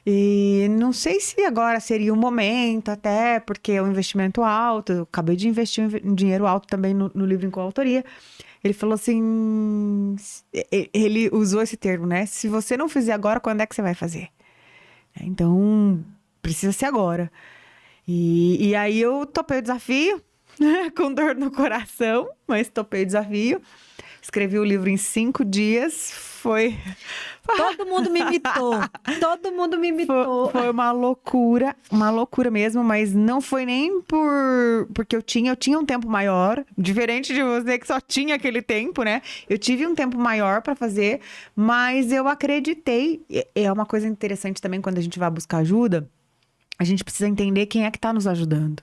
S2: E não sei se agora seria o momento, até porque é um investimento alto, eu acabei de investir um dinheiro alto também no livro em coautoria. Ele falou assim, ele usou esse termo, né? Se você não fizer agora, quando é que você vai fazer? Então, precisa ser agora. E aí eu topei o desafio, com dor no coração, mas topei o desafio. Escrevi o livro em 5 dias, foi
S1: Todo mundo me imitou. Todo mundo me imitou.
S2: Foi uma loucura mesmo, mas não foi nem porque eu tinha um tempo maior, diferente de você que só tinha aquele tempo, né? Eu tive um tempo maior para fazer, mas eu acreditei. É uma coisa interessante também quando a gente vai buscar ajuda, a gente precisa entender quem é que tá nos ajudando.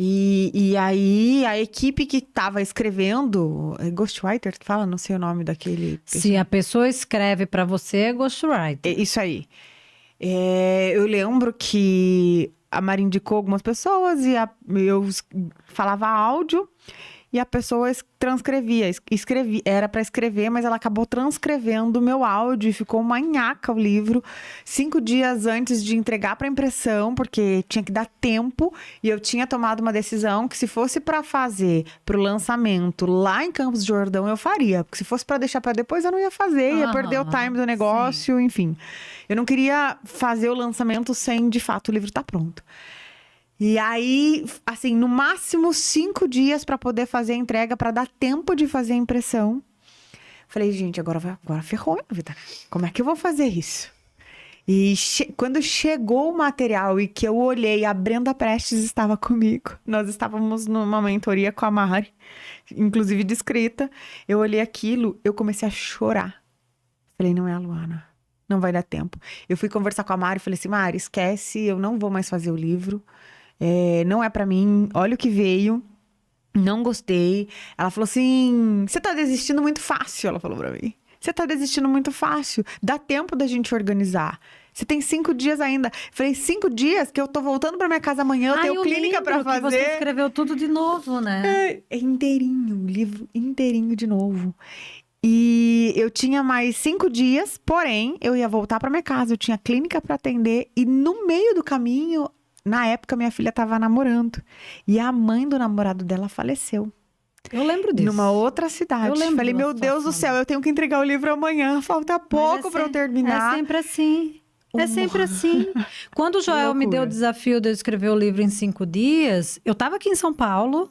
S2: E aí, a equipe que estava escrevendo, Ghostwriter, que fala, não sei o nome daquele...
S1: Se a pessoa escreve para você, é ghostwriter.
S2: Isso aí. Eu lembro que a Mari indicou algumas pessoas e eu falava áudio e a pessoa transcrevia. Era para escrever, mas ela acabou transcrevendo o meu áudio e ficou uma nhaca o livro 5 dias antes de entregar para impressão, porque tinha que dar tempo e eu tinha tomado uma decisão que se fosse para fazer para o lançamento lá em Campos do Jordão, eu faria. Porque se fosse para deixar para depois, eu não ia fazer, ia perder o time do negócio, sim. Enfim. Eu não queria fazer o lançamento sem, de fato, o livro estar pronto. E aí, assim, no máximo 5 dias para poder fazer a entrega, para dar tempo de fazer a impressão. Falei, gente, agora ferrou a vida. Como é que eu vou fazer isso? E quando chegou o material e que eu olhei, a Brenda Prestes estava comigo. Nós estávamos numa mentoria com a Mari, inclusive de escrita. Eu olhei aquilo, eu comecei a chorar. Falei, não é a Luana, não vai dar tempo. Eu fui conversar com a Mari e falei assim, Mari, esquece, eu não vou mais fazer o livro. Não é pra mim, olha o que veio, não gostei. Ela falou assim, você tá desistindo muito fácil, ela falou pra mim. Você tá desistindo muito fácil, dá tempo da gente organizar. Você tem 5 dias ainda. Falei, 5 dias que eu tô voltando pra minha casa amanhã, eu tenho clínica pra fazer.
S1: Que você escreveu tudo de novo, né?
S2: É inteirinho, o livro inteirinho de novo. E eu tinha mais 5 dias, porém, eu ia voltar pra minha casa, eu tinha clínica pra atender e no meio do caminho... Na época, minha filha estava namorando. E a mãe do namorado dela faleceu.
S1: Eu lembro disso.
S2: Numa outra cidade.
S1: Eu lembro.
S2: Falei, meu Deus do céu, eu tenho que entregar o livro amanhã. Falta pouco para eu terminar.
S1: É sempre assim. É sempre assim. Quando o Joel me deu o desafio de eu escrever o livro em 5 dias, eu estava aqui em São Paulo.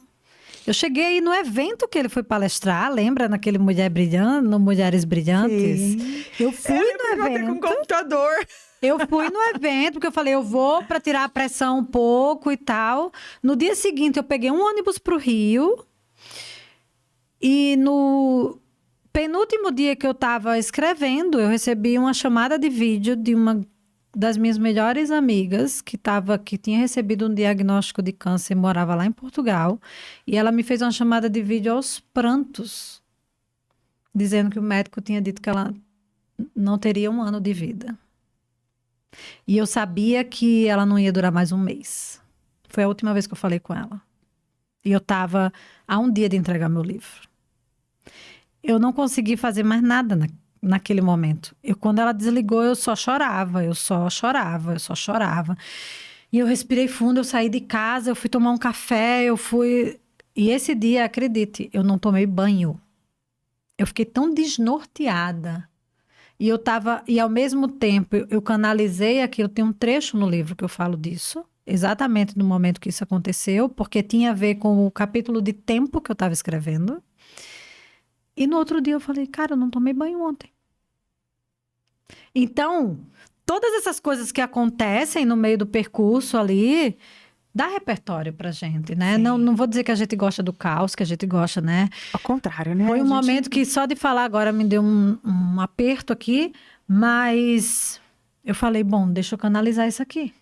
S1: Eu cheguei aí no evento que ele foi palestrar, lembra? Naquele no Mulheres Brilhantes?
S2: Sim.
S1: Eu fui no evento.
S2: Com um computador.
S1: Eu fui no evento, porque eu falei, eu vou para tirar a pressão um pouco e tal. No dia seguinte, eu peguei um ônibus para o Rio. E no penúltimo dia que eu estava escrevendo, eu recebi uma chamada de vídeo de uma das minhas melhores amigas, que tinha recebido um diagnóstico de câncer e morava lá em Portugal. E ela me fez uma chamada de vídeo aos prantos, dizendo que o médico tinha dito que ela não teria 1 ano de vida. E eu sabia que ela não ia durar mais 1 mês. Foi a última vez que eu falei com ela. E eu estava a 1 dia de entregar meu livro. Eu não consegui fazer mais nada naquele momento. Quando ela desligou, eu só chorava. E eu respirei fundo, eu saí de casa, eu fui tomar um café, E esse dia, acredite, eu não tomei banho. Eu fiquei tão desnorteada. E ao mesmo tempo, eu canalizei aquilo. Tem um trecho no livro que eu falo disso, exatamente no momento que isso aconteceu, porque tinha a ver com o capítulo de tempo que eu estava escrevendo. E no outro dia eu falei, cara, eu não tomei banho ontem. Então, todas essas coisas que acontecem no meio do percurso ali, dá repertório pra gente, né? Não vou dizer que a gente gosta do caos, que a gente gosta, né?
S2: Ao contrário, né?
S1: Foi um momento que só de falar agora me deu um aperto aqui, mas eu falei, bom, deixa eu canalizar isso aqui.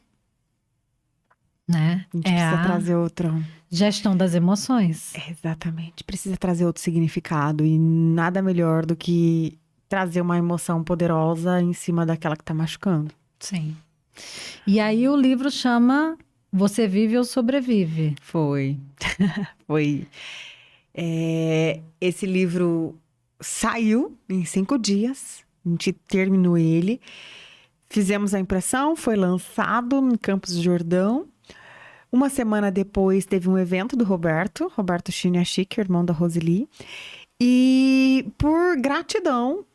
S1: Né?
S2: A gente precisa trazer outro...
S1: Gestão das emoções.
S2: Exatamente. Precisa trazer outro significado e nada melhor do que trazer uma emoção poderosa em cima daquela que tá machucando.
S1: Sim. E aí o livro chama... Você Vive ou Sobrevive?
S2: Foi. Esse livro saiu em 5 dias. A gente terminou ele. Fizemos a impressão, foi lançado em Campos do Jordão. 1 semana depois teve um evento do Roberto Chiniachik, irmão da Roseli. E por gratidão,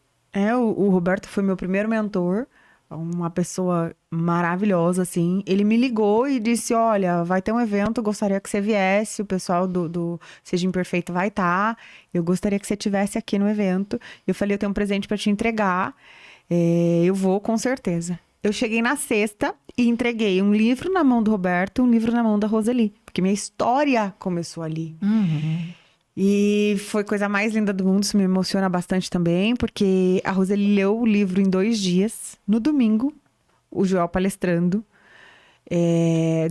S2: o Roberto foi meu primeiro mentor. Uma pessoa maravilhosa, assim. Ele me ligou e disse, olha, vai ter um evento, gostaria que você viesse. O pessoal do Seja Imperfeito vai estar. Eu gostaria que você estivesse aqui no evento. Eu falei, eu tenho um presente para te entregar. Eu vou, com certeza. Eu cheguei na sexta e entreguei um livro na mão do Roberto, um livro na mão da Roseli. Porque minha história começou ali. E foi a coisa mais linda do mundo, isso me emociona bastante também, porque a Roseli leu o livro em 2 dias. No domingo, o Joel palestrando.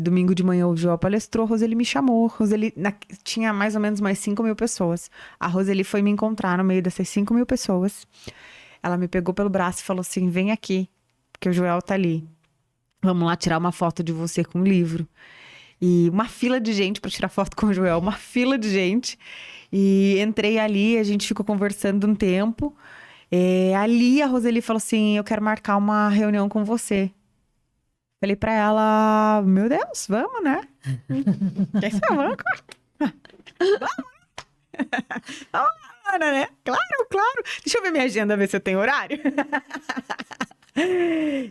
S2: Domingo de manhã o Joel palestrou, a Roseli me chamou. Roseli, tinha mais ou menos mais 5.000 pessoas. A Roseli foi me encontrar no meio dessas 5.000 pessoas. Ela me pegou pelo braço e falou assim, vem aqui, porque o Joel tá ali. Vamos lá tirar uma foto de você com o livro. E uma fila de gente para tirar foto com o Joel, uma fila de gente. E entrei ali, a gente ficou conversando um tempo. Ali a Roseli falou assim, eu quero marcar uma reunião com você. Falei pra ela, meu Deus, vamos, né? Quer ser vamos? Vamos, né? Claro. Deixa eu ver minha agenda, ver se eu tenho horário.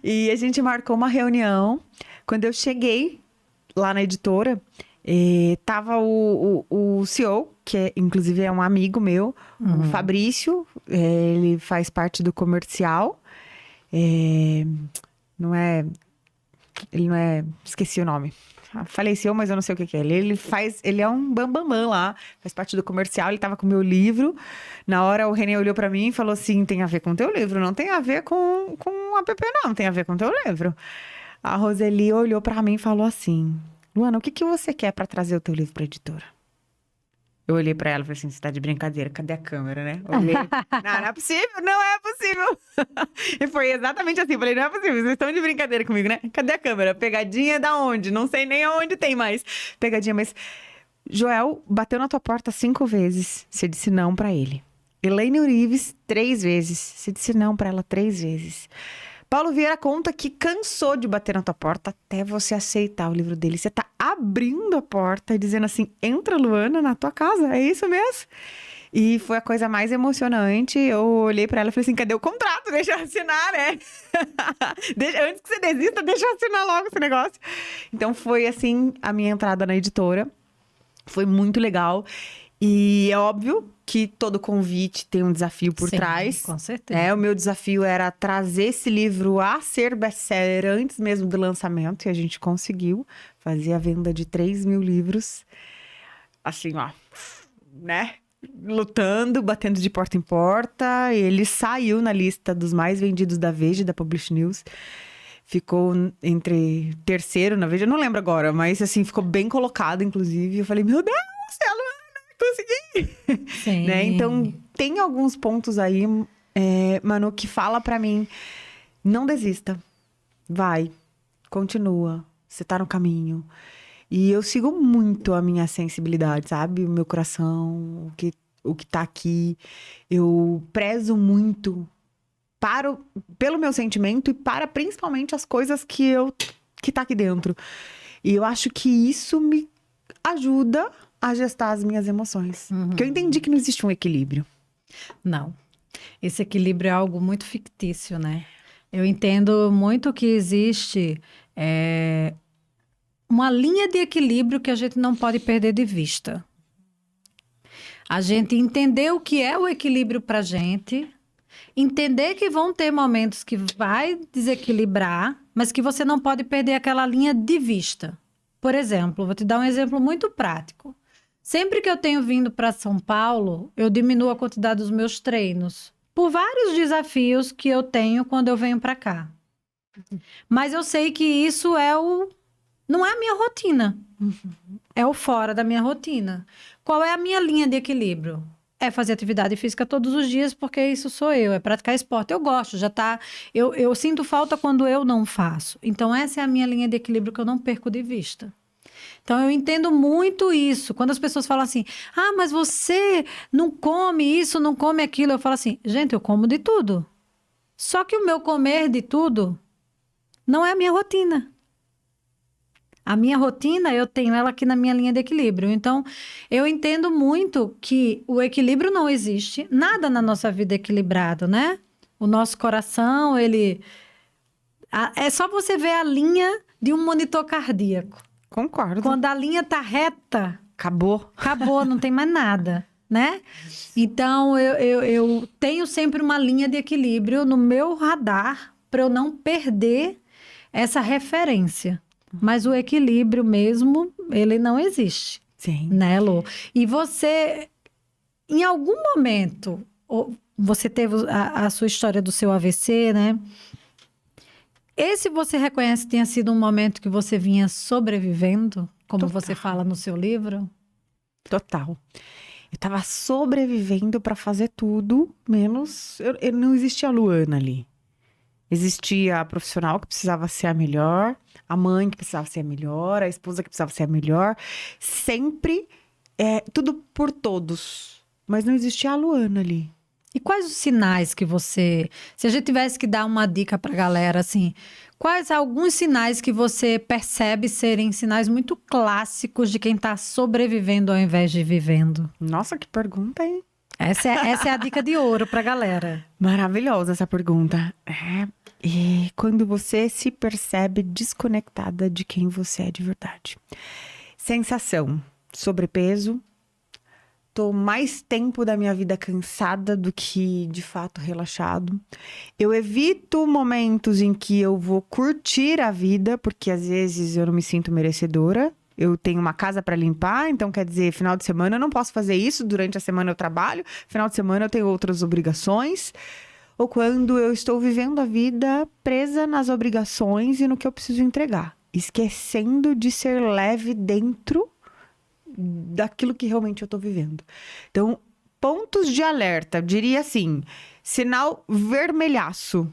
S2: E a gente marcou uma reunião. Quando eu cheguei lá na editora, tava o CEO, que inclusive é um amigo meu, o Fabrício. Ele faz parte do comercial. Ele não é... Esqueci o nome. Faleceu, mas eu não sei o que é. Ele é um bambambam lá, faz parte do comercial, ele tava com o meu livro. Na hora o René olhou pra mim e falou assim, tem a ver com o teu livro, não tem a ver com o app não, tem a ver com o teu livro. A Roseli olhou pra mim e falou assim, Luana, o que você quer pra trazer o teu livro pra editora? Eu olhei pra ela e falei assim, você tá de brincadeira, cadê a câmera, né? Olhei, não é possível, não é possível. E foi exatamente assim, falei, não é possível, vocês estão de brincadeira comigo, né? Cadê a câmera? Pegadinha da onde? Não sei nem aonde tem mais pegadinha, mas... Joel bateu na tua porta 5 vezes, você disse não pra ele. Elaine Urives, 3 vezes, você disse não pra ela 3 vezes. Paulo Vieira conta que cansou de bater na tua porta até você aceitar o livro dele. Você tá abrindo a porta e dizendo assim, entra, Luana, na tua casa, é isso mesmo? E foi a coisa mais emocionante. Eu olhei pra ela e falei assim, cadê o contrato? Deixa eu assinar, né? Antes que você desista, deixa eu assinar logo esse negócio. Então foi assim a minha entrada na editora. Foi muito legal. E é óbvio que todo convite tem um desafio por trás.
S1: Com certeza.
S2: O meu desafio era trazer esse livro a ser best-seller antes mesmo do lançamento. E a gente conseguiu fazer a venda de 3.000 livros. Assim, ó, né? Lutando, batendo de porta em porta. Ele saiu na lista dos mais vendidos da Veja, da Publish News. Ficou entre terceiro na Veja, eu não lembro agora, mas assim, ficou bem colocado, inclusive. Eu falei, meu Deus, consegui!
S1: Sim.
S2: Né? Então, tem alguns pontos aí, Manu, que fala pra mim, não desista, vai, continua, você tá no caminho. E eu sigo muito a minha sensibilidade, sabe? O meu coração, o que tá aqui. Eu prezo muito pelo meu sentimento e para principalmente as coisas que tá aqui dentro. E eu acho que isso me ajuda a gestar as minhas emoções. Porque eu entendi que não existe um equilíbrio.
S1: Não. Esse equilíbrio é algo muito fictício, né? Eu entendo muito que existe uma linha de equilíbrio que a gente não pode perder de vista. A gente entender o que é o equilíbrio pra gente, entender que vão ter momentos que vai desequilibrar, mas que você não pode perder aquela linha de vista. Por exemplo, vou te dar um exemplo muito prático. Sempre que eu tenho vindo para São Paulo, eu diminuo a quantidade dos meus treinos, por vários desafios que eu tenho quando eu venho para cá. Mas eu sei que isso não é a minha rotina. É o fora da minha rotina. Qual é a minha linha de equilíbrio? É fazer atividade física todos os dias, porque isso sou eu, é praticar esporte. Eu gosto, eu sinto falta quando eu não faço. Então, essa é a minha linha de equilíbrio que eu não perco de vista. Então, eu entendo muito isso. Quando as pessoas falam assim, mas você não come isso, não come aquilo. Eu falo assim, gente, eu como de tudo. Só que o meu comer de tudo não é a minha rotina. A minha rotina, eu tenho ela aqui na minha linha de equilíbrio. Então, eu entendo muito que o equilíbrio não existe. Nada na nossa vida é equilibrado, né? O nosso coração, é só você ver a linha de um monitor cardíaco.
S2: Concordo.
S1: Quando a linha tá reta...
S2: Acabou,
S1: não tem mais nada. né? Então, eu tenho sempre uma linha de equilíbrio no meu radar para eu não perder essa referência. Mas o equilíbrio mesmo, ele não existe,
S2: Sim.
S1: né, Lu? E você, em algum momento, você teve a sua história do seu AVC, né? Esse você reconhece que tenha sido um momento que você vinha sobrevivendo, como você fala no seu livro?
S2: Total. Eu tava sobrevivendo pra fazer tudo, menos... não existia a Luana ali. Existia a profissional que precisava ser a melhor, a mãe que precisava ser a melhor, a esposa que precisava ser a melhor. Sempre, tudo por todos. Mas não existia a Luana ali.
S1: E quais os sinais que você... Se a gente tivesse que dar uma dica pra galera, assim... Quais alguns sinais que você percebe serem sinais muito clássicos de quem tá sobrevivendo ao invés de vivendo?
S2: Nossa, que pergunta, hein?
S1: Essa é a dica de ouro pra galera.
S2: Maravilhosa essa pergunta. E quando você se percebe desconectada de quem você é de verdade. Sensação, sobrepeso. Tô mais tempo da minha vida cansada do que, de fato, relaxado. Eu evito momentos em que eu vou curtir a vida, porque às vezes eu não me sinto merecedora. Eu tenho uma casa para limpar, então quer dizer, final de semana eu não posso fazer isso, durante a semana eu trabalho, final de semana eu tenho outras obrigações. Ou quando eu estou vivendo a vida presa nas obrigações e no que eu preciso entregar, esquecendo de ser leve dentro daquilo que realmente eu tô vivendo. Então, pontos de alerta, eu diria assim, sinal vermelhaço.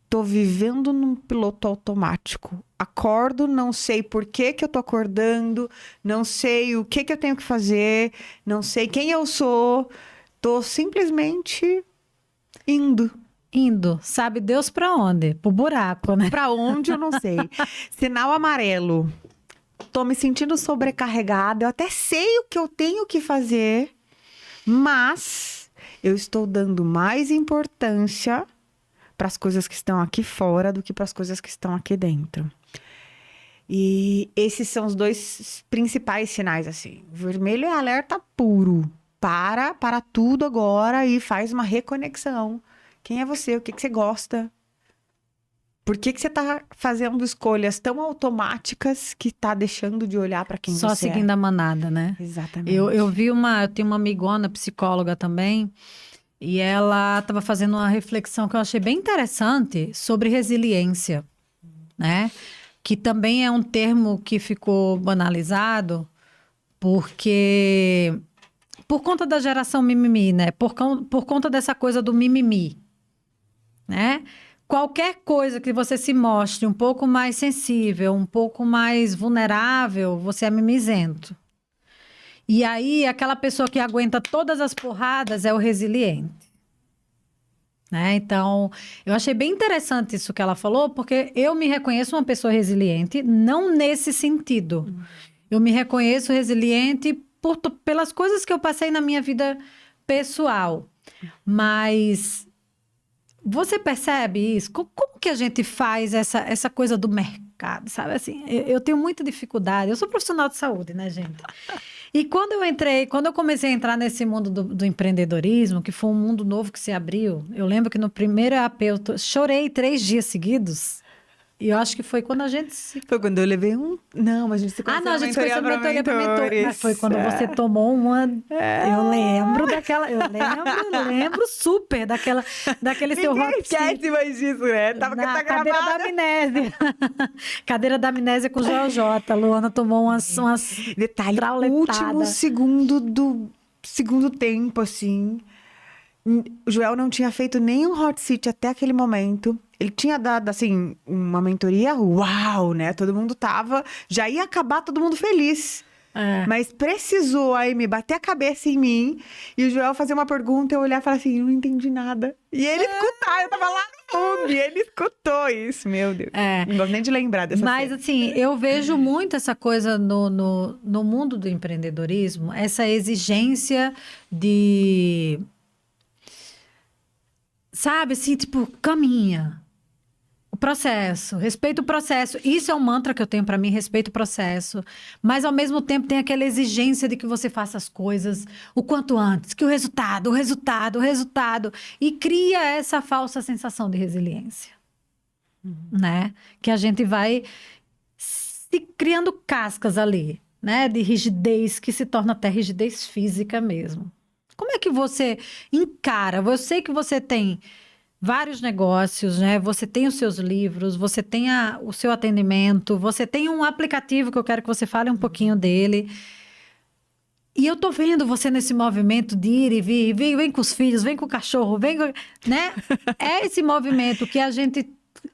S2: Tô vivendo num piloto automático. Acordo, não sei por que eu tô acordando, não sei o que eu tenho que fazer, não sei quem eu sou. Tô simplesmente indo.
S1: Indo, sabe Deus pra onde? Pro buraco, né?
S2: Pra onde eu não sei. Sinal amarelo. Tô me sentindo sobrecarregada. Eu até sei o que eu tenho que fazer, mas eu estou dando mais importância para as coisas que estão aqui fora do que para as coisas que estão aqui dentro. E esses são os dois principais sinais, assim. Vermelho é alerta puro. Para tudo agora e faz uma reconexão. Quem é você? O que você gosta? Por que você tá fazendo escolhas tão automáticas que tá deixando de olhar para quem
S1: Só
S2: você
S1: seguindo
S2: é?
S1: a manada, né?
S2: Exatamente.
S1: Eu tenho uma amigona psicóloga também, e ela estava fazendo uma reflexão que eu achei bem interessante sobre resiliência, né? Que também é um termo que ficou banalizado, porque por conta da geração mimimi, né? Por conta dessa coisa do mimimi, né? Qualquer coisa que você se mostre um pouco mais sensível, um pouco mais vulnerável, você é mimizento. E aí, aquela pessoa que aguenta todas as porradas é o resiliente. Né? Então, eu achei bem interessante isso que ela falou, porque eu me reconheço uma pessoa resiliente, não nesse sentido. Eu me reconheço resiliente pelas coisas que eu passei na minha vida pessoal. Mas você percebe isso? Como que a gente faz essa coisa do mercado, sabe? Assim, eu tenho muita dificuldade. Eu sou profissional de saúde, né, gente? E quando eu comecei a entrar nesse mundo do empreendedorismo, que foi um mundo novo que se abriu, eu lembro que no primeiro AP eu chorei 3 dias seguidos. E eu acho que foi quando a gente se...
S2: Foi quando eu levei um... Não, mas a gente se conheceu
S1: a gente se conheceu na mentoria para mentores. Mas foi quando você tomou uma... Eu lembro daquela... Eu lembro super daquele seu rock.
S2: Esquece mais disso, né?
S1: Tá cadeira da amnésia. Cadeira da amnésia com o Joel J. Luana tomou umas
S2: detalhe, o último segundo do segundo tempo, assim. O Joel não tinha feito nenhum hot seat até aquele momento. Ele tinha dado, assim, uma mentoria, uau, né? Todo mundo tava... Já ia acabar todo mundo feliz. Mas precisou a Amy bater a cabeça em mim e o Joel fazer uma pergunta, eu olhar e falar assim, não entendi nada. E ele escutar, eu tava lá no fundo e ele escutou isso, meu Deus. Não gosto nem de lembrar dessa cena.
S1: Mas, assim, eu vejo muito essa coisa no mundo do empreendedorismo, essa exigência de... Sabe, assim, tipo, caminha. O processo, respeita o processo. Isso é um mantra que eu tenho pra mim, respeita o processo. Mas ao mesmo tempo tem aquela exigência de que você faça as coisas o quanto antes, que o resultado. E cria essa falsa sensação de resiliência, né? Que a gente vai se criando cascas ali, né? De rigidez, que se torna até rigidez física mesmo. Como é que você encara? Eu sei que você tem vários negócios, né? Você tem os seus livros, você tem o seu atendimento, você tem um aplicativo que eu quero que você fale um pouquinho dele. E eu tô vendo você nesse movimento de ir e vir, vem com os filhos, vem com o cachorro, né? É esse movimento que a gente,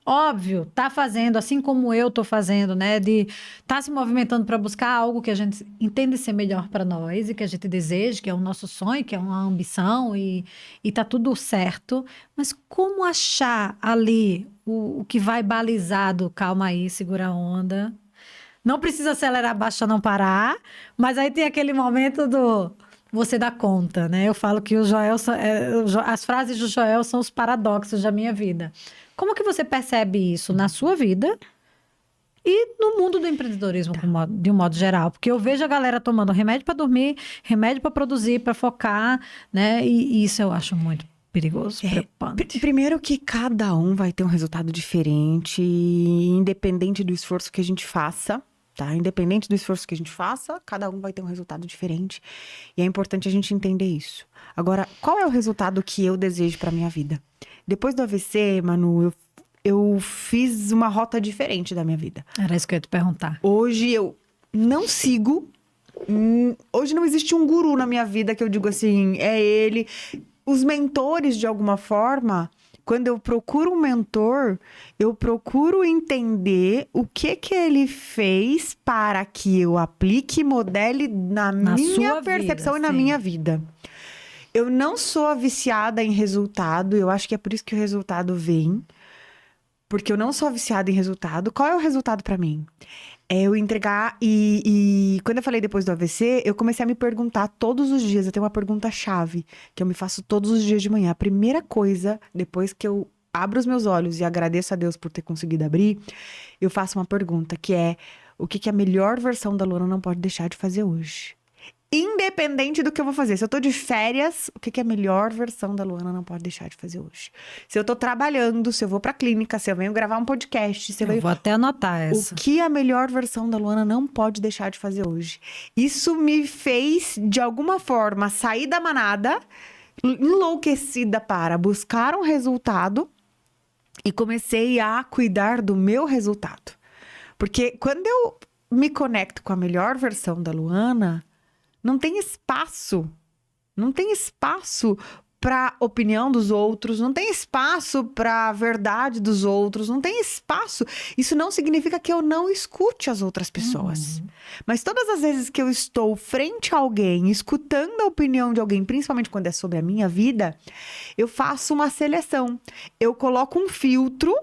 S1: óbvio, tá fazendo, assim como eu tô fazendo, né? De tá se movimentando para buscar algo que a gente entende ser melhor para nós e que a gente deseja, que é o nosso sonho, que é uma ambição e tá tudo certo. Mas como achar ali o que vai balizado? Calma aí, segura a onda. Não precisa acelerar baixo não parar, mas aí tem aquele momento do você dá conta, né? Eu falo que as frases do Joel são os paradoxos da minha vida. Como que você percebe isso na sua vida e no mundo do empreendedorismo de um modo geral? Porque eu vejo a galera tomando remédio para dormir, remédio para produzir, para focar, né? E isso eu acho muito perigoso, preocupante.
S2: Primeiro que cada um vai ter um resultado diferente, independente do esforço que a gente faça. Tá? Independente do esforço que a gente faça, cada um vai ter um resultado diferente. E é importante a gente entender isso. Agora, qual é o resultado que eu desejo para minha vida? Depois do AVC, Manu, eu fiz uma rota diferente da minha vida.
S1: Era isso que eu ia te perguntar.
S2: Hoje eu não sigo. Hoje não existe um guru na minha vida que eu digo assim, é ele. Os mentores, de alguma forma, quando eu procuro um mentor, eu procuro entender o que ele fez para que eu aplique e modele na minha percepção
S1: vida,
S2: e na minha vida. Eu não sou viciada em resultado, eu acho que é por isso que o resultado vem. Porque eu não sou viciada em resultado. Qual é o resultado para mim? É eu entregar e quando eu falei depois do AVC, eu comecei a me perguntar todos os dias. Eu tenho uma pergunta-chave que eu me faço todos os dias de manhã. A primeira coisa, depois que eu abro os meus olhos e agradeço a Deus por ter conseguido abrir, eu faço uma pergunta que é: o que a melhor versão da Luana não pode deixar de fazer hoje? Independente do que eu vou fazer. Se eu tô de férias, o que a melhor versão da Luana não pode deixar de fazer hoje? Se eu tô trabalhando, se eu vou pra clínica, se eu venho gravar um podcast, se eu venho...
S1: vou até anotar essa.
S2: O que a melhor versão da Luana não pode deixar de fazer hoje? Isso me fez, de alguma forma, sair da manada, enlouquecida para buscar um resultado e comecei a cuidar do meu resultado. Porque quando eu me conecto com a melhor versão da Luana... Não tem espaço para opinião dos outros, não tem espaço para verdade dos outros, não tem espaço. Isso não significa que eu não escute as outras pessoas. Mas todas as vezes que eu estou frente a alguém, escutando a opinião de alguém, principalmente quando é sobre a minha vida, eu faço uma seleção. Eu coloco um filtro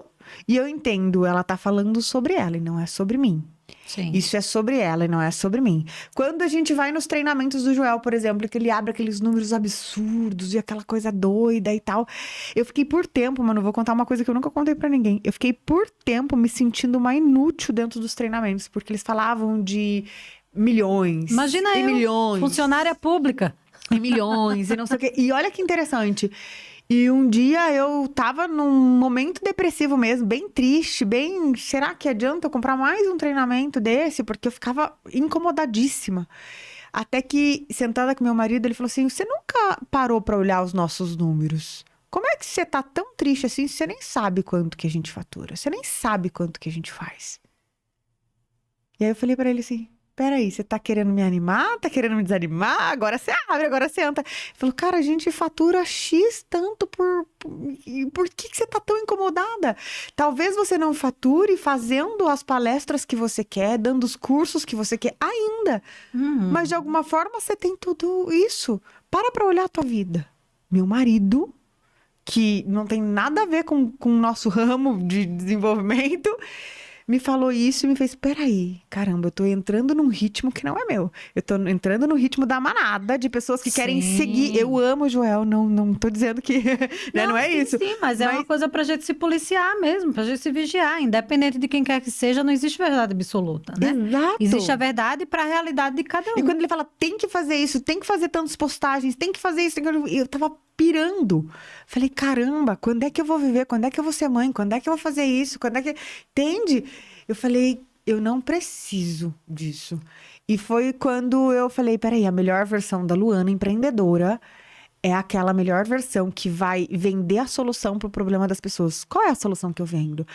S2: e eu entendo, ela tá falando sobre ela e não é sobre mim.
S1: Sim.
S2: Isso é sobre ela e não é sobre mim. Quando a gente vai nos treinamentos do Joel, por exemplo, que ele abre aqueles números absurdos e aquela coisa doida e tal. Eu fiquei por tempo, mano, vou contar uma coisa que eu nunca contei pra ninguém. Eu fiquei por tempo me sentindo uma inútil dentro dos treinamentos, porque eles falavam de milhões.
S1: Imagina eu,
S2: milhões.
S1: Funcionária pública.
S2: E milhões e não sei o quê. E olha que interessante. E um dia eu tava num momento depressivo mesmo, bem triste, bem... Será que adianta eu comprar mais um treinamento desse? Porque eu ficava incomodadíssima. Até que, sentada com meu marido, ele falou assim, você nunca parou pra olhar os nossos números? Como é que você tá tão triste assim, você nem sabe quanto que a gente fatura? Você nem sabe quanto que a gente faz? E aí eu falei pra ele assim... Peraí, você tá querendo me animar? Tá querendo me desanimar? Agora você abre, agora você entra. Ele falou, cara, a gente fatura X tanto por que você tá tão incomodada? Talvez você não fature fazendo as palestras que você quer, dando os cursos que você quer ainda. Mas de alguma forma você tem tudo isso. Para olhar a tua vida. Meu marido, que não tem nada a ver com o nosso ramo de desenvolvimento... me falou isso e me fez, peraí, caramba, eu tô entrando num ritmo que não é meu. Eu tô entrando no ritmo da manada de pessoas que querem seguir. Eu amo o Joel, não tô dizendo que não é
S1: sim,
S2: isso.
S1: Sim, mas é uma coisa pra gente se policiar mesmo, pra gente se vigiar. Independente de quem quer que seja, não existe verdade absoluta, né?
S2: Exato.
S1: Existe a verdade pra realidade de cada um.
S2: E quando ele fala, tem que fazer isso, tem que fazer tantas postagens, tem que fazer isso, eu tava pirando. Falei, caramba, quando é que eu vou viver? Quando é que eu vou ser mãe? Quando é que eu vou fazer isso? Quando é que... Entende? Eu falei, eu não preciso disso. E foi quando eu falei, peraí, a melhor versão da Luana empreendedora é aquela melhor versão que vai vender a solução para o problema das pessoas. Qual é a solução que eu vendo?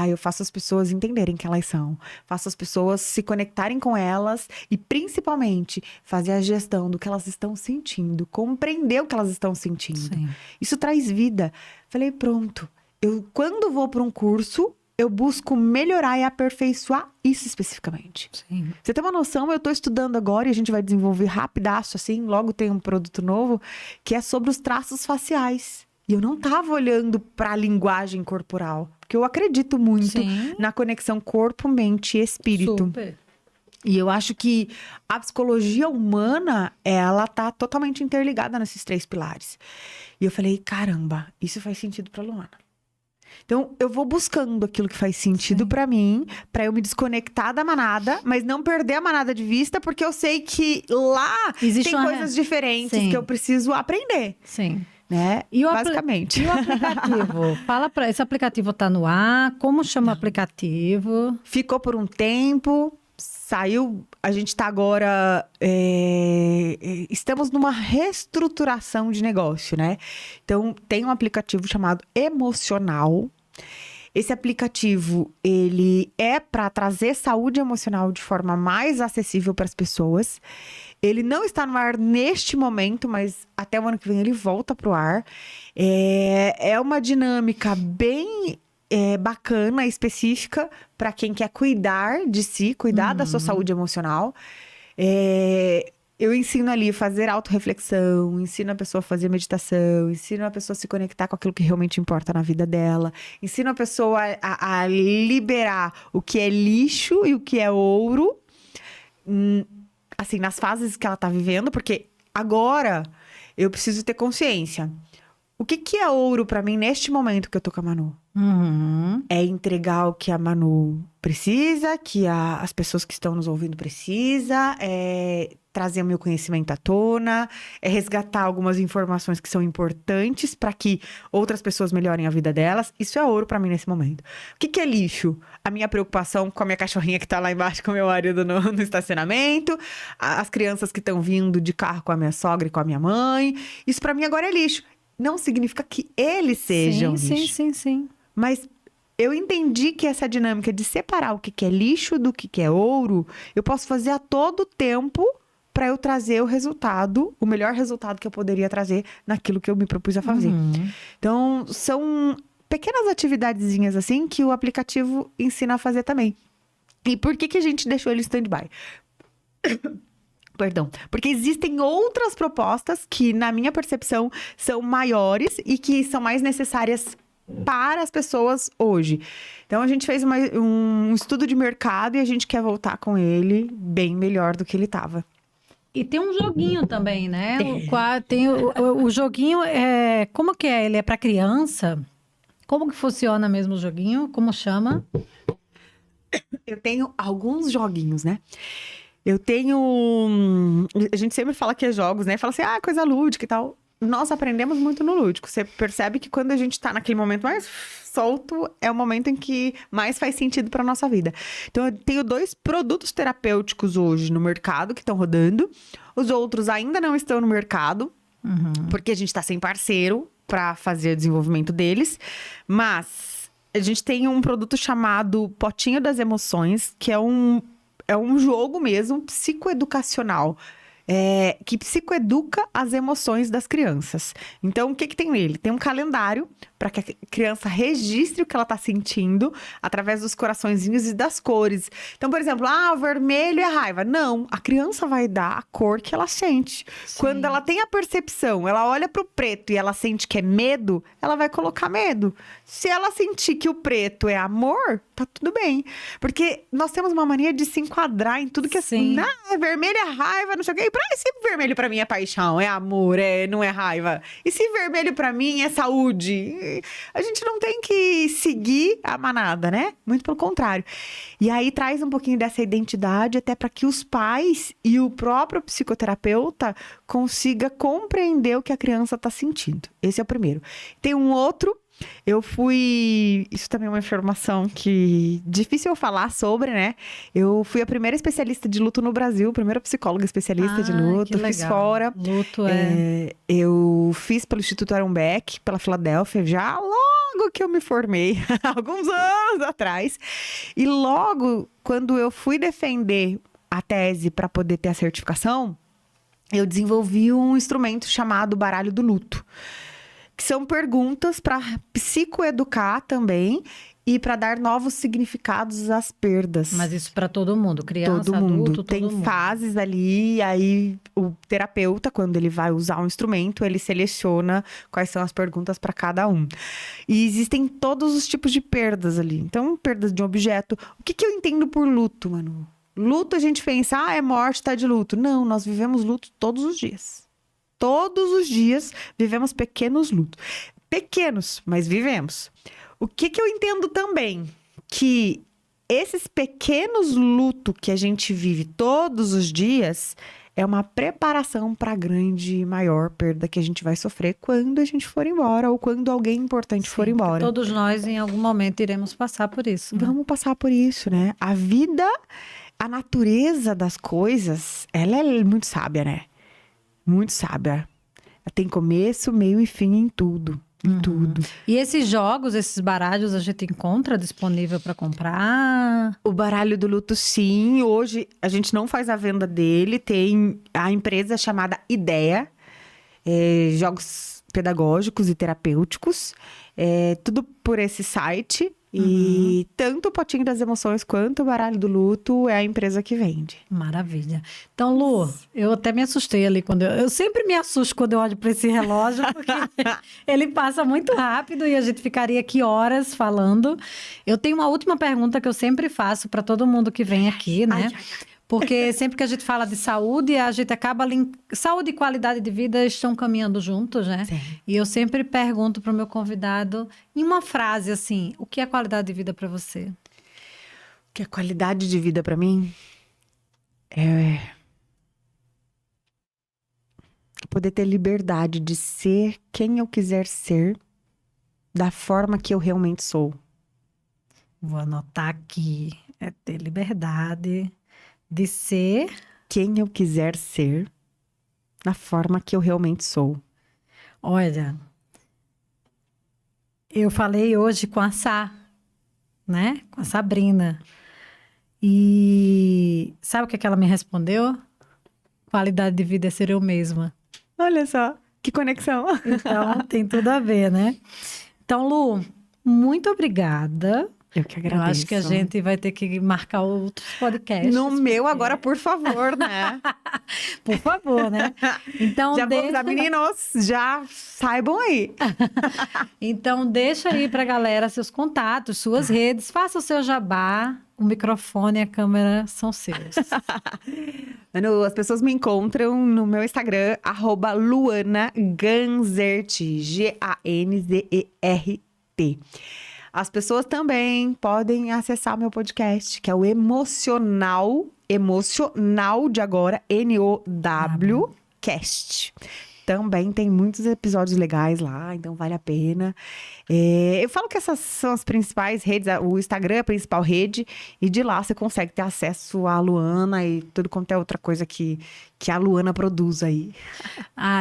S2: Eu faço as pessoas entenderem quem elas são. Faço as pessoas se conectarem com elas e, principalmente, fazer a gestão do que elas estão sentindo. Compreender o que elas estão sentindo.
S1: Sim.
S2: Isso traz vida. Falei, pronto. Eu, quando vou para um curso, eu busco melhorar e aperfeiçoar isso especificamente.
S1: Sim.
S2: Você tem uma noção? Eu estou estudando agora e a gente vai desenvolver rapidaço, assim, logo tem um produto novo, que é sobre os traços faciais. E eu não estava olhando para a linguagem corporal, porque eu acredito muito na conexão corpo, mente e espírito.
S1: Super.
S2: E eu acho que a psicologia humana, ela tá totalmente interligada nesses 3 pilares. E eu falei, caramba, isso faz sentido para Luana. Então, eu vou buscando aquilo que faz sentido pra mim, pra eu me desconectar da manada, mas não perder a manada de vista, porque eu sei que lá
S1: Existe
S2: tem coisas diferentes que eu preciso aprender.
S1: Sim.
S2: Né?
S1: E
S2: basicamente.
S1: E o aplicativo? Fala pra... Esse aplicativo tá no ar? Como chama o aplicativo?
S2: Ficou por um tempo, saiu... A gente tá agora... estamos numa reestruturação de negócio, né? Então, tem um aplicativo chamado Emocional. Esse aplicativo, ele é para trazer saúde emocional de forma mais acessível para as pessoas. Ele não está no ar neste momento, mas até o ano que vem ele volta para o ar. É uma dinâmica bem bacana, específica, para quem quer cuidar de si, cuidar da sua saúde emocional. Eu ensino ali a fazer autorreflexão, ensino a pessoa a fazer meditação, ensino a pessoa a se conectar com aquilo que realmente importa na vida dela, ensino a pessoa a liberar o que é lixo e o que é ouro, assim, nas fases que ela tá vivendo, porque agora eu preciso ter consciência. O que é ouro pra mim neste momento que eu tô com a Manu? É entregar o que a Manu precisa, que as pessoas que estão nos ouvindo precisam, trazer o meu conhecimento à tona, resgatar algumas informações que são importantes para que outras pessoas melhorem a vida delas. Isso é ouro para mim nesse momento. O que é lixo? A minha preocupação com a minha cachorrinha que tá lá embaixo com o meu marido no estacionamento, as crianças que estão vindo de carro com a minha sogra e com a minha mãe. Isso para mim agora é lixo. Não significa que eles sejam lixo.
S1: Sim.
S2: Mas eu entendi que essa dinâmica de separar o que é lixo do que é ouro, eu posso fazer a todo tempo para eu trazer o resultado, o melhor resultado que eu poderia trazer naquilo que eu me propus a fazer. Então, são pequenas atividadezinhas assim que o aplicativo ensina a fazer também. E por que a gente deixou ele stand-by? Perdão. Porque existem outras propostas que, na minha percepção, são maiores e que são mais necessárias para as pessoas hoje. Então, a gente fez um estudo de mercado e a gente quer voltar com ele bem melhor do que ele estava.
S1: E tem um joguinho também, né? Tem o joguinho, como que é? Ele é para criança? Como que funciona mesmo o joguinho? Como chama?
S2: Eu tenho alguns joguinhos, né? Eu tenho... A gente sempre fala que é jogos, né? Fala assim, coisa lúdica e tal. Nós aprendemos muito no lúdico. Você percebe que quando a gente tá naquele momento mais solto, é o momento em que mais faz sentido pra nossa vida. Então, eu tenho 2 produtos terapêuticos hoje no mercado que estão rodando. Os outros ainda não estão no mercado, porque a gente tá sem parceiro pra fazer o desenvolvimento deles. Mas a gente tem um produto chamado Potinho das Emoções, que é um jogo mesmo, psicoeducacional. Que psicoeduca as emoções das crianças. Então, o que tem nele? Tem um calendário para que a criança registre o que ela está sentindo através dos coraçõezinhos e das cores. Então, por exemplo, o vermelho é raiva. Não, a criança vai dar a cor que ela sente.
S1: Sim.
S2: Quando ela tem a percepção, ela olha para o preto e ela sente que é medo, ela vai colocar medo. Se ela sentir que o preto é amor, tá tudo bem. Porque nós temos uma mania de se enquadrar em tudo que
S1: Sim.
S2: vermelho é raiva, não sei o quê. E se vermelho pra mim é paixão, é amor, não é raiva? E se vermelho pra mim é saúde? A gente não tem que seguir a manada, né? Muito pelo contrário. E aí traz um pouquinho dessa identidade até para que os pais e o próprio psicoterapeuta consiga compreender o que a criança tá sentindo. Esse é o primeiro. Tem um outro. Isso também é uma informação que difícil eu falar sobre, né? Eu fui a primeira especialista de luto no Brasil, a primeira psicóloga especialista de luto, fiz fora.
S1: Luto
S2: Eu fiz pelo Instituto Aaron Beck, pela Filadélfia, já logo que eu me formei, alguns anos atrás. E logo, quando eu fui defender a tese para poder ter a certificação, eu desenvolvi um instrumento chamado Baralho do Luto. Que são perguntas para psicoeducar também e para dar novos significados às perdas.
S1: Mas isso para todo mundo, criança,
S2: todo mundo.
S1: adulto, todo
S2: Tem
S1: mundo.
S2: fases ali, aí o terapeuta, quando ele vai usar um instrumento, ele seleciona quais são as perguntas para cada um. E existem todos os tipos de perdas ali. Então, perdas de um objeto. O que eu entendo por luto, Manu? Luto, a gente pensa, é morte, tá de luto. Não, nós vivemos luto todos os dias. Todos os dias vivemos pequenos lutos. Pequenos, mas vivemos. O que eu entendo também? Que esses pequenos lutos que a gente vive todos os dias é uma preparação para a grande e maior perda que a gente vai sofrer quando a gente for embora ou quando alguém importante for embora.
S1: Todos nós, em algum momento, iremos passar por isso. Né?
S2: Vamos passar por isso, né? A vida, a natureza das coisas, ela é muito sábia, né? Muito sábia. Tem começo, meio e fim em tudo. Em tudo.
S1: E esses jogos, esses baralhos, a gente encontra disponível para comprar?
S2: O baralho do luto, sim. Hoje a gente não faz a venda dele. Tem a empresa chamada Ideia. Jogos pedagógicos e terapêuticos. Tudo por esse site. E tanto o Potinho das Emoções quanto o Baralho do Luto é a empresa que vende.
S1: Maravilha. Então, Lu, eu até me assustei ali quando eu sempre me assusto quando eu olho para esse relógio, porque ele passa muito rápido e a gente ficaria aqui horas falando. Eu tenho uma última pergunta que eu sempre faço para todo mundo que vem aqui, né? Porque sempre que a gente fala de saúde, a gente acaba... Saúde e qualidade de vida estão caminhando juntos, né?
S2: Sim.
S1: E eu sempre pergunto para o meu convidado, em uma frase assim, o que é qualidade de vida para você?
S2: O que é qualidade de vida para mim? É poder ter liberdade de ser quem eu quiser ser, da forma que eu realmente sou.
S1: Vou anotar aqui. É ter liberdade de ser
S2: quem eu quiser ser, da forma que eu realmente sou.
S1: Olha, eu falei hoje com a Sá, né? Com a Sabrina. E sabe o que ela me respondeu? Qualidade de vida é ser eu mesma.
S2: Olha só, que conexão.
S1: Então, tem tudo a ver, né? Então, Lu, muito obrigada.
S2: Eu que agradeço.
S1: Eu acho que a gente vai ter que marcar outros podcasts.
S2: No meu agora, por favor, né?
S1: Por favor, né? Então,
S2: já vamos dar, meninos, já saibam aí.
S1: Então, deixa aí pra galera seus contatos, suas redes, faça o seu jabá. O microfone e a câmera são seus.
S2: Manu, as pessoas me encontram no meu Instagram, @LuanaGanzert, Ganzert. As pessoas também podem acessar meu podcast, que é o Emocional de agora, NOW Cast. Também tem muitos episódios legais lá, então vale a pena. Eu falo que essas são as principais redes, o Instagram é a principal rede, e de lá você consegue ter acesso à Luana e tudo quanto é outra coisa que a Luana produz aí.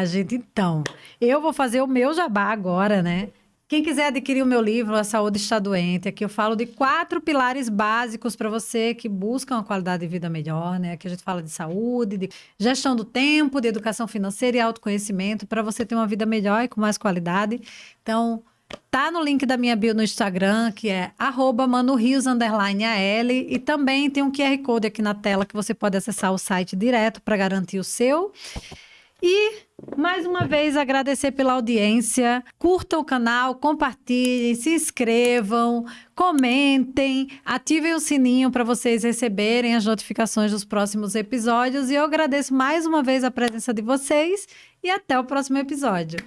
S1: Gente, então, eu vou fazer o meu jabá agora, né? Quem quiser adquirir o meu livro, A Saúde Está Doente, aqui eu falo de 4 pilares básicos para você que busca uma qualidade de vida melhor, né? Aqui a gente fala de saúde, de gestão do tempo, de educação financeira e autoconhecimento para você ter uma vida melhor e com mais qualidade. Então, Tá no link da minha bio no Instagram, que é @manurios_AL, e também tem um QR Code aqui na tela que você pode acessar o site direto para garantir o seu. E, mais uma vez, agradecer pela audiência. Curtam o canal, compartilhem, se inscrevam, comentem, ativem o sininho para vocês receberem as notificações dos próximos episódios. E eu agradeço mais uma vez a presença de vocês e até o próximo episódio.